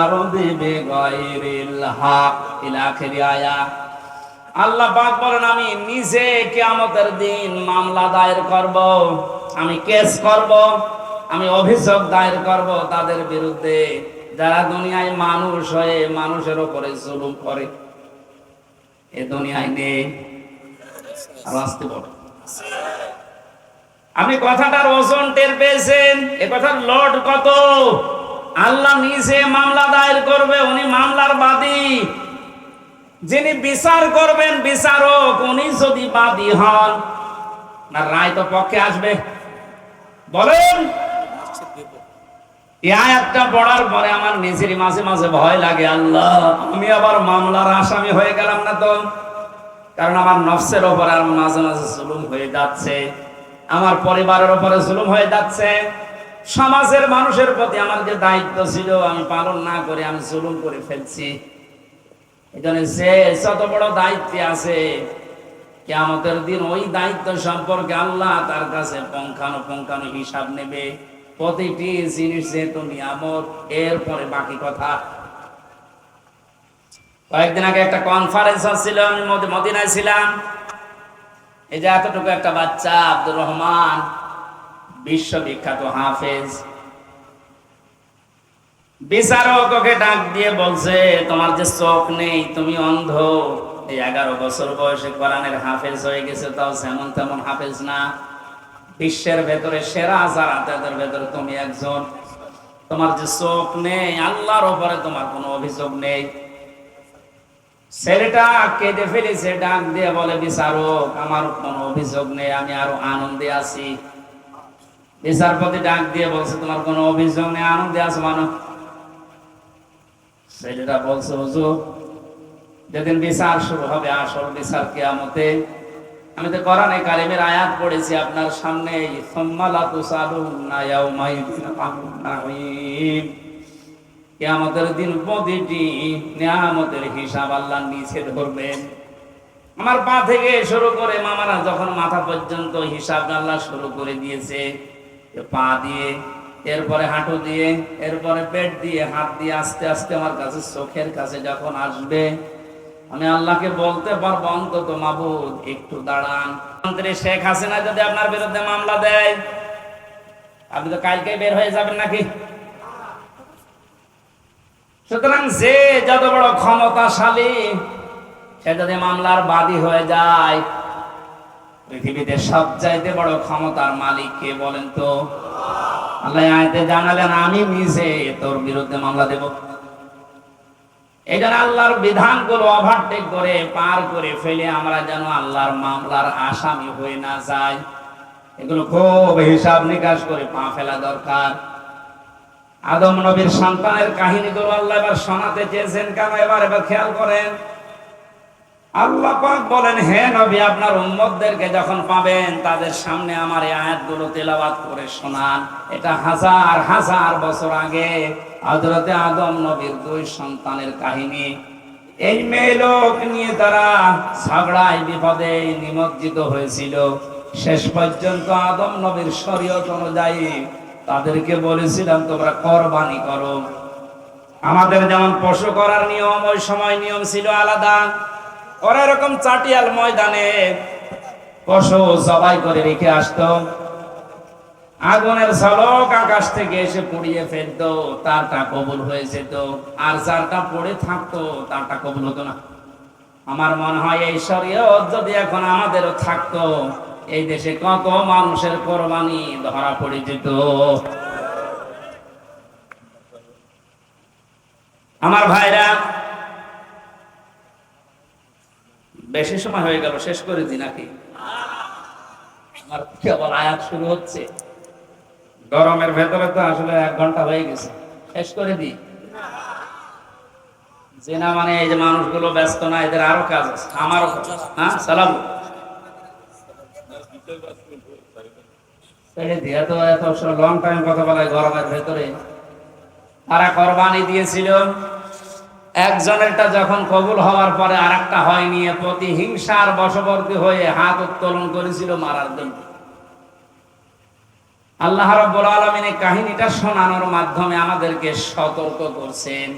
আরদি বিগাইরিল হক, ইলা আখিরি আয়াত। আল্লাহ পাক বলেন, আমি নিজে কিয়ামতের দিন মামলা দায়ের করব, আমি কেস করব, আমি অভিযোগ দায়ের করব তাদের বিরুদ্ধে যারা দুনিয়ায় মানুষ হয়ে মানুষের উপরে জুলুম করে। এ দুনিয়ায় নেই। আসতে বল, আপনি কথাটার ওজন টের পেয়েছেন? এ কথার লোড কত? আল্লাহ নিজে মামলা দায়ের করবে, উনি মামলার বাদী। যিনি বিচার করবেন বিচারক, উনি যদি বাদী হন, না রায় তো পক্ষে আসবে? বলেন। এই আয়াতটা পড়ার পরে আমার নিজেরই মাঝে মাঝে ভয় লাগে, আল্লাহ আমি আবার মামলার আসামি হয়ে গেলাম না তো? কারণ আমার নফসের ওপরে আর মাঝে মাঝে জুলুম হয়ে যাচ্ছে, আমার পরিবারের উপরে জুলুম হয়ে যাচ্ছে, সমাজের মানুষের প্রতি আমার যে দায়িত্ব ছিল আমি পালন না করে আমি জুলুম করে ফেলছি। এজন্য যে যত বড় দায়িত্ব আছে, কিয়ামতের দিন ওই দায়িত্ব সম্পর্কে আল্লাহ তার কাছে পুঙ্খানুপুঙ্খানু হিসাব নেবে। প্রতিটি জিনিস যেহেতু নিয়ামত, এরপরে বাকি কথা। কয়েকদিন আগে একটা কনফারেন্স ছিল, আমি মদিনায় ছিলাম। এই যে এতটুকু একটা বাচ্চা আব্দুর রহমান, বিশ্ববিখ্যাত হাফেজ, বিচারক ওকে ডাক দিয়ে বলছে, তোমার যে চোখ নেই, তুমি অন্ধ। এই 11 বছর বয়সে কোরআনের হাফেজ হয়ে গেছে, তাও যেমন তেমন হাফেজ না। বিশ্বের ভেতরে সেরা যারা তাদের ভেতরে তুমি একজন। তোমার যে চোখ নেই, আল্লাহর উপরে তোমার কোনো অভিযোগ নেই। ছেলেটা কেঁদে ফেলেছে, ডাক দিয়ে বলে, বিচারক আমার কোনো অভিযোগ নেই, আমি আরো আনন্দে আছি। বিচারপতি ডাক দিয়ে বলছে, তোমার কোনো অভিযোগ নেই, আনন্দে আছো মানো? ছেলেটা বলছে, হুজুর যেদিন বিচার শুরু হবে, আসল বিচার কিয়ামতে, আমি তো কোরআনে কারিমের আয়াত পড়েছি আপনার সামনে, সুম্মা লা তুসালুনা ইয়াউমাইযিন আনিন নাঈম। কিয়ামতের দিন প্রতিটি নিয়ামতের হিসাব আল্লাহ নিচে ধরবেন। আমার পা থেকে শুরু করে মামারা যখন মাথা পর্যন্ত হিসাব আল্লাহ শুরু করে দিয়েছে, পা দিয়ে, এরপরে হাঁটু দিয়ে, এরপরে পেট দিয়ে, হাত দিয়ে, আস্তে আস্তে আমার কাছে চোখের কাছে যখন আসবে, আমি আল্লাহকে বলতে পারবো, অন্তত মাবুদ একটু দাঁড়ান। মন্ত্রী শেখ হাসিনা যদি আপনার বিরুদ্ধে মামলা দেয়, আপনি তো কালকে বের হয়ে যাবেন নাকি? সুতরাং যে যত বড় ক্ষমতাশালী, সে যদি মামলার বাদী হয়ে যায়, পৃথিবীতে সবচাইতে বড় ক্ষমতার মালিক কে বলেন তো? আল্লাহ আয়াতে জানালেন, আমি নিজে তোর বিরুদ্ধে মামলা দেব। এই জন্য আল্লাহর বিধানগুলো ওভারটেক করে পার করে ফেলে আমরা যেন আল্লাহর মামলার আসামি হয়ে না যাই, এগুলো খুব হিসাব নিকাশ করে পা ফেলা দরকার। আদম নবীর সন্তানের কাহিনীগুলো আল্লাহ এবার শোনাতে চেয়েছেন কেন? এবার খেয়াল করেন। আল্লাহ পাক বলেন, হে নবী, আপনার উম্মতদেরকে যখন পাবেন তাদের সামনে আমার এই আয়াতগুলো তেলাওয়াত করে শোনান। এটা হাজার হাজার বছর আগে হযরতে আদম নবীর দুই সন্তানের কাহিনী। এই মেয়ে লোক নিয়ে তারা ঝগড়ায় বিপদে নিমজ্জিত হয়েছিল। শেষ পর্যন্ত আদম নবীর শরীয়ত অনুযায়ী তাদেরকে বলেছিলাম, তোমরা কোরবানি করো। আমাদের যেমন পশু করার নিয়ম, ওই সময় নিয়ম ছিল আলাদা। ওরা এরকম চাটিয়াল ময়দানে পশু জবাই করে রেখে আসতো, আগুনের ঝলক আকাশ থেকে এসে পুড়িয়ে ফেলতো, তারটা কবুল হয়ে যেত। আর যারটা পড়ে থাকতো তারটা কবুল হতো না। আমার মনে হয় এই শরীয়ত যদি এখন আমাদেরও থাকতো, এই দেশে কত মানুষের কোরবানি ধরা পড়ে যেত। আমার ভাইরা, বেশি সময় হয়ে গেল, শেষ করে দিই নাকি? আমার কেবল আয়াত শুরু হচ্ছে, গরমের ভেতরে তো আসলে 1 ঘন্টা হয়ে গেছে। শেষ করে দিই। জেনা মানে এই যে মানুষগুলো ব্যস্ত না, এদের আরো কাজ আছে, আমারও কাজ আছে। হ্যাঁ, সালাম ছেড়ে দিয়ে এত লং টাইম কথা বলায় গরমের ভেতরে। তারা কোরবানি দিয়েছিল, একজনেরটা যখন কবুল হওয়ার পরে আর একটা হয়নি, প্রতিহিংসার বশবর্তী হয়ে হাত উত্তোলন করেছিল মারার জন্য। আল্লাহ রাব্বুল আলামিন এই কাহিনীটা শোনানোর মাধ্যমে আমাদেরকে সতর্ক করছেন,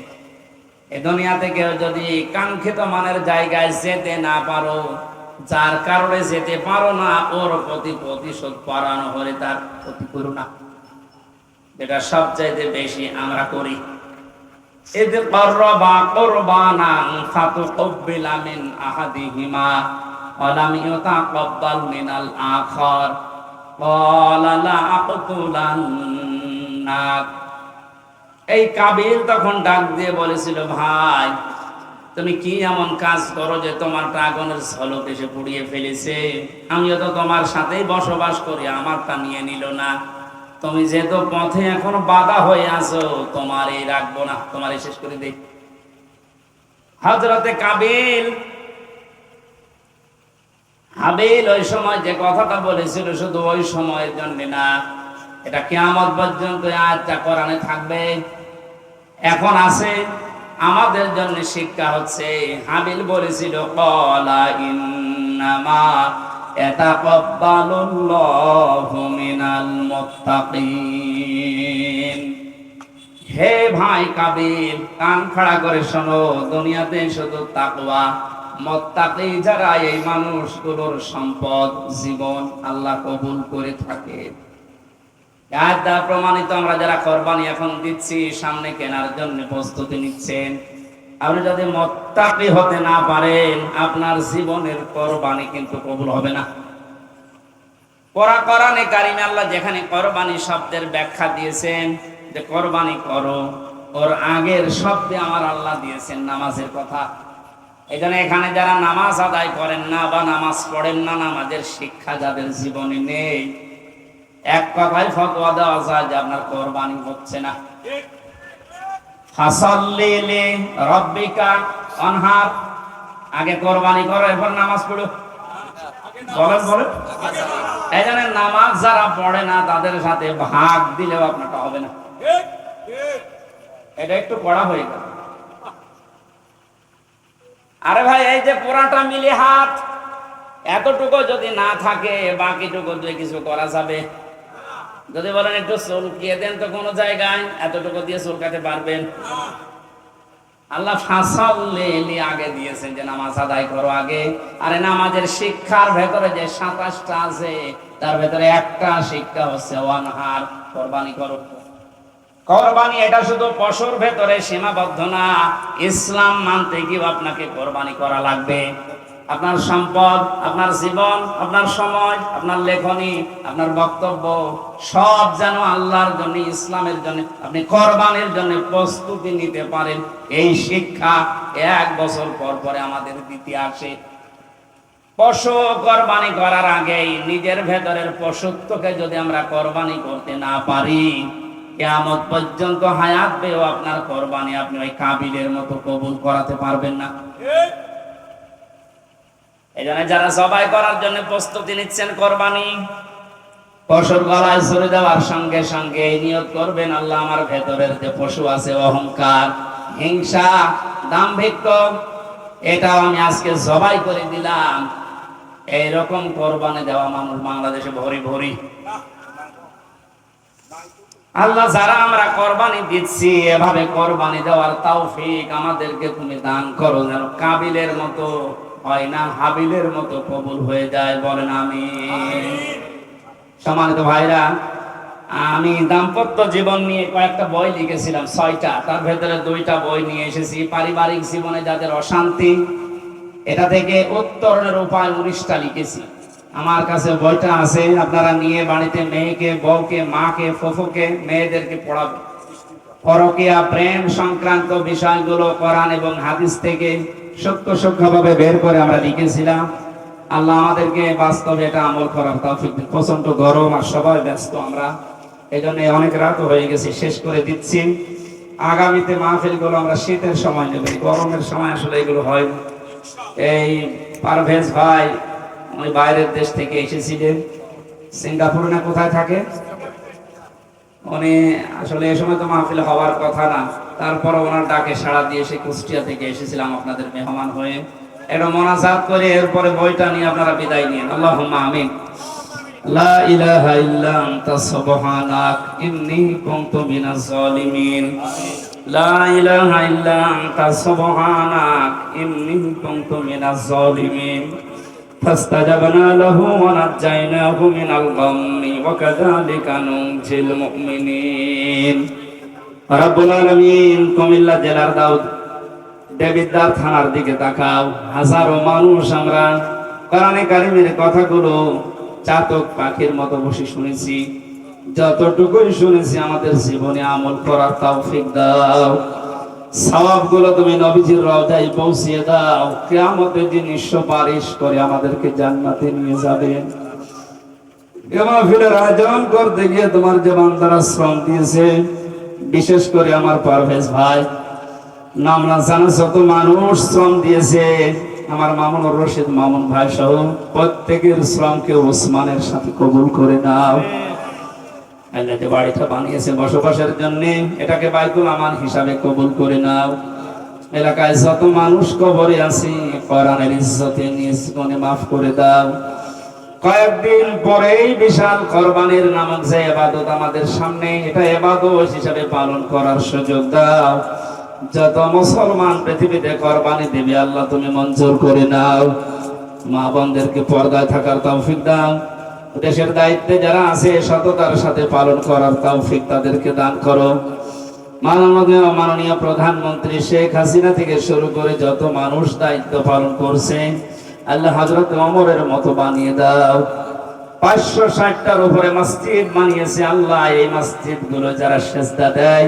এ দুনিয়া থেকে যদি কাঙ্ক্ষিত মানের জায়গায় যেতে না পারো, যার কারণে যেতে পারো না, ওর প্রতি প্রতিশোধ পরানো হলে তার ক্ষতি করো না। যেটা সবচাইতে বেশি আমরা করি। إذ قربا قربانا فتقبل من أحدهما ولم يتقبل من الآخر قال لأقتلنك। এই কাবিল তখন ডাক দিয়ে বলেছিল, ভাই তুমি কি এমন কাজ করো যে তোমার আগুনের ঝলক এসে পুড়িয়ে ফেলেছে? আমিও তো তোমার সাথেই বসবাস করি, আমারটা নিয়ে নিল না। তুমি যেহেতু পথে এখন বাধা হয়ে আছো, তোমার এই রাখবো না, তোমার শেষ করে দেই। হযরতে হাবিল ওই সময় যে কথাটা বলেছিল, শুধু ওই সময়ের জন্য না, এটা কিয়ামত পর্যন্ত আয়াতটা কোরআনে থাকবে, এখন আছে। আমাদের জন্য শিক্ষা হচ্ছে, হাবিল বলেছিল, ক্বালা ইন্নামা ইয়াতাকাব্বালুল্লাহু মিনাল মুত্তাকিন। হে ভাই কাবিল, কান খাড়া করে শোনো, দুনিয়াতে শুধু তাকওয়া, মুত্তাকি যারা, এই মানুষগুলোর সম্পদ, জীবন আল্লাহ কবুল করে থাকে। আয়াত দ্বারা প্রমাণিত, আমরা যারা কোরবানি এখন দিচ্ছি, সামনে কেনার জন্য প্রস্তুতি নিচ্ছেন, আপনি যদি মুত্তাকি হতে না পারেন, আপনার জীবনের কোরবানি কিন্তু কবুল হবে না। কোরআনে কারিমে আল্লাহ যেখানে কোরবানি শব্দের ব্যাখ্যা দিয়েছেন, যে কোরবানি করো, ওর আগের শব্দে আমার আল্লাহ দিয়েছেন নামাজের কথা। এজন্য এখানে যারা নামাজ আদায় করেন না বা নামাজ পড়েন না, নামাজের শিক্ষা যাদের জীবনে নেই, এক কথায় ফতোয়া দেওয়া যায় যে আপনার কোরবানি হচ্ছে না। ফাসাল্লি লিরাব্বিকা ওয়ানহার, আগে কোরবানি করো, এরপর নামাজ পড়ো। বলেন। এই জন্য নামাজ যারা পড়ে না, তাদের সাথে ভাগ দিলেও আপনারটা হবে না। এটা একটু পড়া হয়ে গেল। আরে ভাই, এই যে পুরাটা মিলে হাত, এতটুকু যদি না থাকে, বাকিটুকু দিয়ে কিছু করা যাবে? যদি বলেন একটু চুলকিয়ে দেন তো কোনো জায়গায়, এতটুকু দিয়ে চুলকাতে পারবেন? আল্লাহ ফাসাল্লি আগে দিয়েছেন যে নামাজ আদায় করো আগে। আরে নামাজের শিক্ষার ভেতরে যে 27টা আছে, তার ভেতরে একটা শিক্ষা হচ্ছে ওয়ানহার, কোরবানি করো। কোরবানি এটা শুধু পশুর ভেতরে সীমাবদ্ধ না, ইসলাম মানতে গিয়ে আপনাকে কোরবানি করা লাগবে। আপনার সম্পদ, আপনার জীবন, আপনার সময়, আপনার লেখনী, আপনার বক্তব্য সব যেন আল্লাহর জন্য, ইসলামের জন্য, আপনি কোরবানির জন্য প্রস্তুতি নিতে পারেন। এই শিক্ষা 1 বছর পর পরে আমাদের দিতে আসে। পশু কোরবানি করার আগেই নিজের ভেতরের পশুত্বকে যদি আমরা কোরবানি করতে না পারি, কিয়ামত পর্যন্ত হায়াত পেয়েও আপনার কোরবানি আপনি ওই কাবিলের মতো কবুল করাতে পারবেন না। এই জন্য যারা জবাই করার জন্য প্রস্তুতি নিচ্ছেন, কোরবানি পশুর গলায় ছুরি দেওয়ার সঙ্গে সঙ্গে নিয়ত করবেন, আল্লাহ আমার ভেতরের যে পশু আছে অহংকার, হিংসা, দাম্ভিক্য, এটাও আমি আজকে জবাই করে দিলাম। এইরকম কোরবানি দেওয়া মানুষ বাংলাদেশে ভরি ভরি। আল্লাহ, যারা আমরা কোরবানি দিচ্ছি, এভাবে কোরবানি দেওয়ার তৌফিক আমাদেরকে তুমি দান করো, যেন কাবিলের মতো হয় না, হাবিলের মতো কবুল হয়ে যায়। বলেন আমিন। সম্মানিত ভাইরা, আমি দাম্পত্য জীবন নিয়ে কয়েকটা বই লিখেছিলাম, 6টা। তার ভেতরে 2টা বই নিয়ে এসেছি। পারিবারিক জীবনে যাদের অশান্তি, এটা থেকে উত্তরণের উপায় 19টা লিখেছি। আমার কাছে বইটা আছে, আপনারা নিয়ে বাড়িতে মেয়েকে, বউকে, মাকে, ফুফুকে, মেয়েদেরকে পড়াবে। পরকীয়া, প্রেম সংক্রান্ত বিষয়গুলো কোরআন এবং হাদিস থেকে সূক্ষ্ম সূক্ষ্মভাবে বের করে আমরা লিখেছিলাম। আল্লাহ আমাদেরকে বাস্তবে এটা আমল করার তৌফিক দিন। প্রচন্ড গরম আর সবাই ব্যস্ত আমরা, এই জন্য অনেক রাত হয়ে গেছে, শেষ করে দিচ্ছি। আগামীতে মাহফিলগুলো আমরা শীতের সময় নেব, গরমের সময় আসলে এগুলো হয় না। এই পারভেজ ভাই উনি বাইরের দেশ থেকে এসেছিলেন, সিঙ্গাপুরে না কোথায় থাকে উনি, আসলে এই সময় তো মাহফিল হওয়ার কথা না, তারপর ওনার ডাকে সাড়া দিয়ে সে কুষ্টিয়া থেকে এসেছিলাম আপনাদের মেহমান হয়ে। এটা মোনাজাত করে এরপরে বইটা নিয়ে আপনারা বিদায় নিন। আল্লাহুম্মা আমিন। লা ইলাহা ইল্লা আনতা সুবহানাক ইন্নী কুনতু মিনাজ জালিমিন। লা ইলাহা ইল্লা আনতা সুবহানাক ইন্নী কুনতু মিনাজ জালিমিন। ফাস্তাজাবনা লাহু ওয়া নাজ্জায়নাহু মিনাল গাম্মি ওয়া কাযালিকা নুনজিল মুমিনিন। রাব্বুল আলামিন, কুমিল্লা জেলার দাউদ দেবিদ্দার থানার দিকে তাকাও। হাজারো মানুষ আমরা কোরআনে কারিমের কথাগুলো চাতক পাখির মতো বসে শুনেছি। যতটুকুই শুনেছি আমাদের জীবনে আমল করার তৌফিক দাও। সওয়াবগুলো তুমি নবীজির রওজায় পৌঁছিয়ে দাও। কিয়ামতের দিন সুপারিশ করে আমাদেরকে জান্নাতে নিয়ে যাবেন। এই মাহফিলের আয়োজন করতে গিয়ে তোমার যে বান্দারা শ্রম দিয়েছে, বিশেষ করে আমার পারভেজ ভাই, নাম না জানা যত মানুষ শ্রম দিয়েছে, আমার মামুনুর রশিদ মামুন ভাই সহ প্রত্যেকের শ্রমকে ওসমানের সাথে কবুল করে নাও। আল্লাহ যে বাড়িটা বানিয়েছে বসবাসের জন্য, এটাকে বাইতুল আমান হিসাবে কবুল করে নাও। এলাকায় যত মানুষ কবরে আছে, কোরআনের ইজ্জতে নিজ গুণে মাফ করে দাও। কয়েকদিন পরেই বিশাল কোরবানির নামক যে ইবাদত আমাদের সামনে, এটা ইবাদত হিসাবে পালন করার সুযোগ দাও। যত মুসলমান পৃথিবীতে কোরবানি দেবে আল্লাহ তুমি মঞ্জুর করে নাও। মা বোনদেরকে পর্দায় থাকার তৌফিক দাও। দেশের দায়িত্বে যারা আছে সততার সাথে পালন করার তৌফিক তাদেরকে দান করো। মাননীয় প্রধানমন্ত্রী শেখ হাসিনা থেকে শুরু করে যত মানুষ দায়িত্ব পালন করছে, আল্লাহ হযরত ওমরের মতো বানিয়ে দাও। 560টার উপরে মসজিদ বানিয়েছে আল্লাহ, এই মসজিদ গুলো যারা সেজদা দেয়,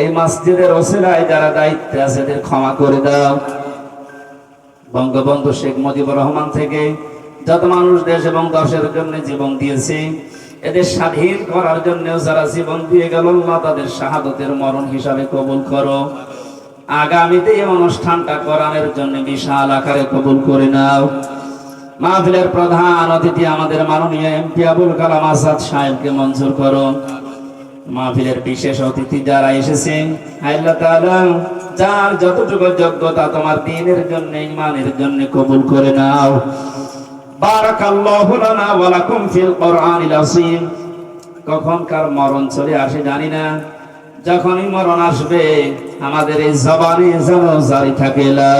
এই মসজিদের ওসিলায় যারা দায়িত্বে আছে তাদের ক্ষমা করে দাও। বঙ্গবন্ধু শেখ মুজিবুর রহমান থেকে যত মানুষ দেশ এবং দেশের জন্য জীবন দিয়েছে, এদের স্বাধীন করার জন্য যারা জীবন দিয়ে গেল, আল্লাহ তাদের শাহাদতের মরণ হিসাবে কবুল করো। আগামীতে এই অনুষ্ঠানটা কোরআনের জন্য বিশাল আকারে কবুল করে নাও। মাহফিলের প্রধান অতিথি আমাদের মাননীয় এমপি আবুল কালাম আজাদ সাহেবকে মঞ্জুর করো। মাহফিলের বিশেষ অতিথি যারা এসেছেন, আল্লাহ তাআলা যার যতটুকু যোগ্যতা তোমার দ্বীনের জন্য, ঈমানের জন্য কবুল করে নাও। বারাকাল্লাহু লানা ওয়া লাকুম ফিল কোরআনিল আযীম। কখনকার মরণ চলে আসে জানি না, যখনই মরণ আসবে আমাদের এই জবানে যেন জারি থাকে লা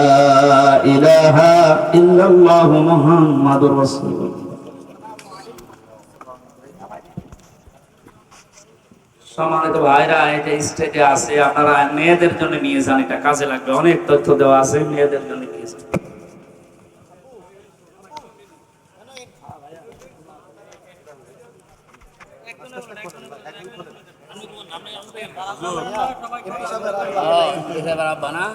ইলাহা ইল্লাল্লাহু মুহাম্মাদুর রাসূলুল্লাহ। সম্মানিত ভাইরা, এই যে স্টেজে আছে, আপনারা মেয়েদের জন্য নিয়ে যান, এটা কাজে লাগবে। অনেক তথ্য দেওয়া আছে, মেয়েদের জন্য নিয়ে যান। বানা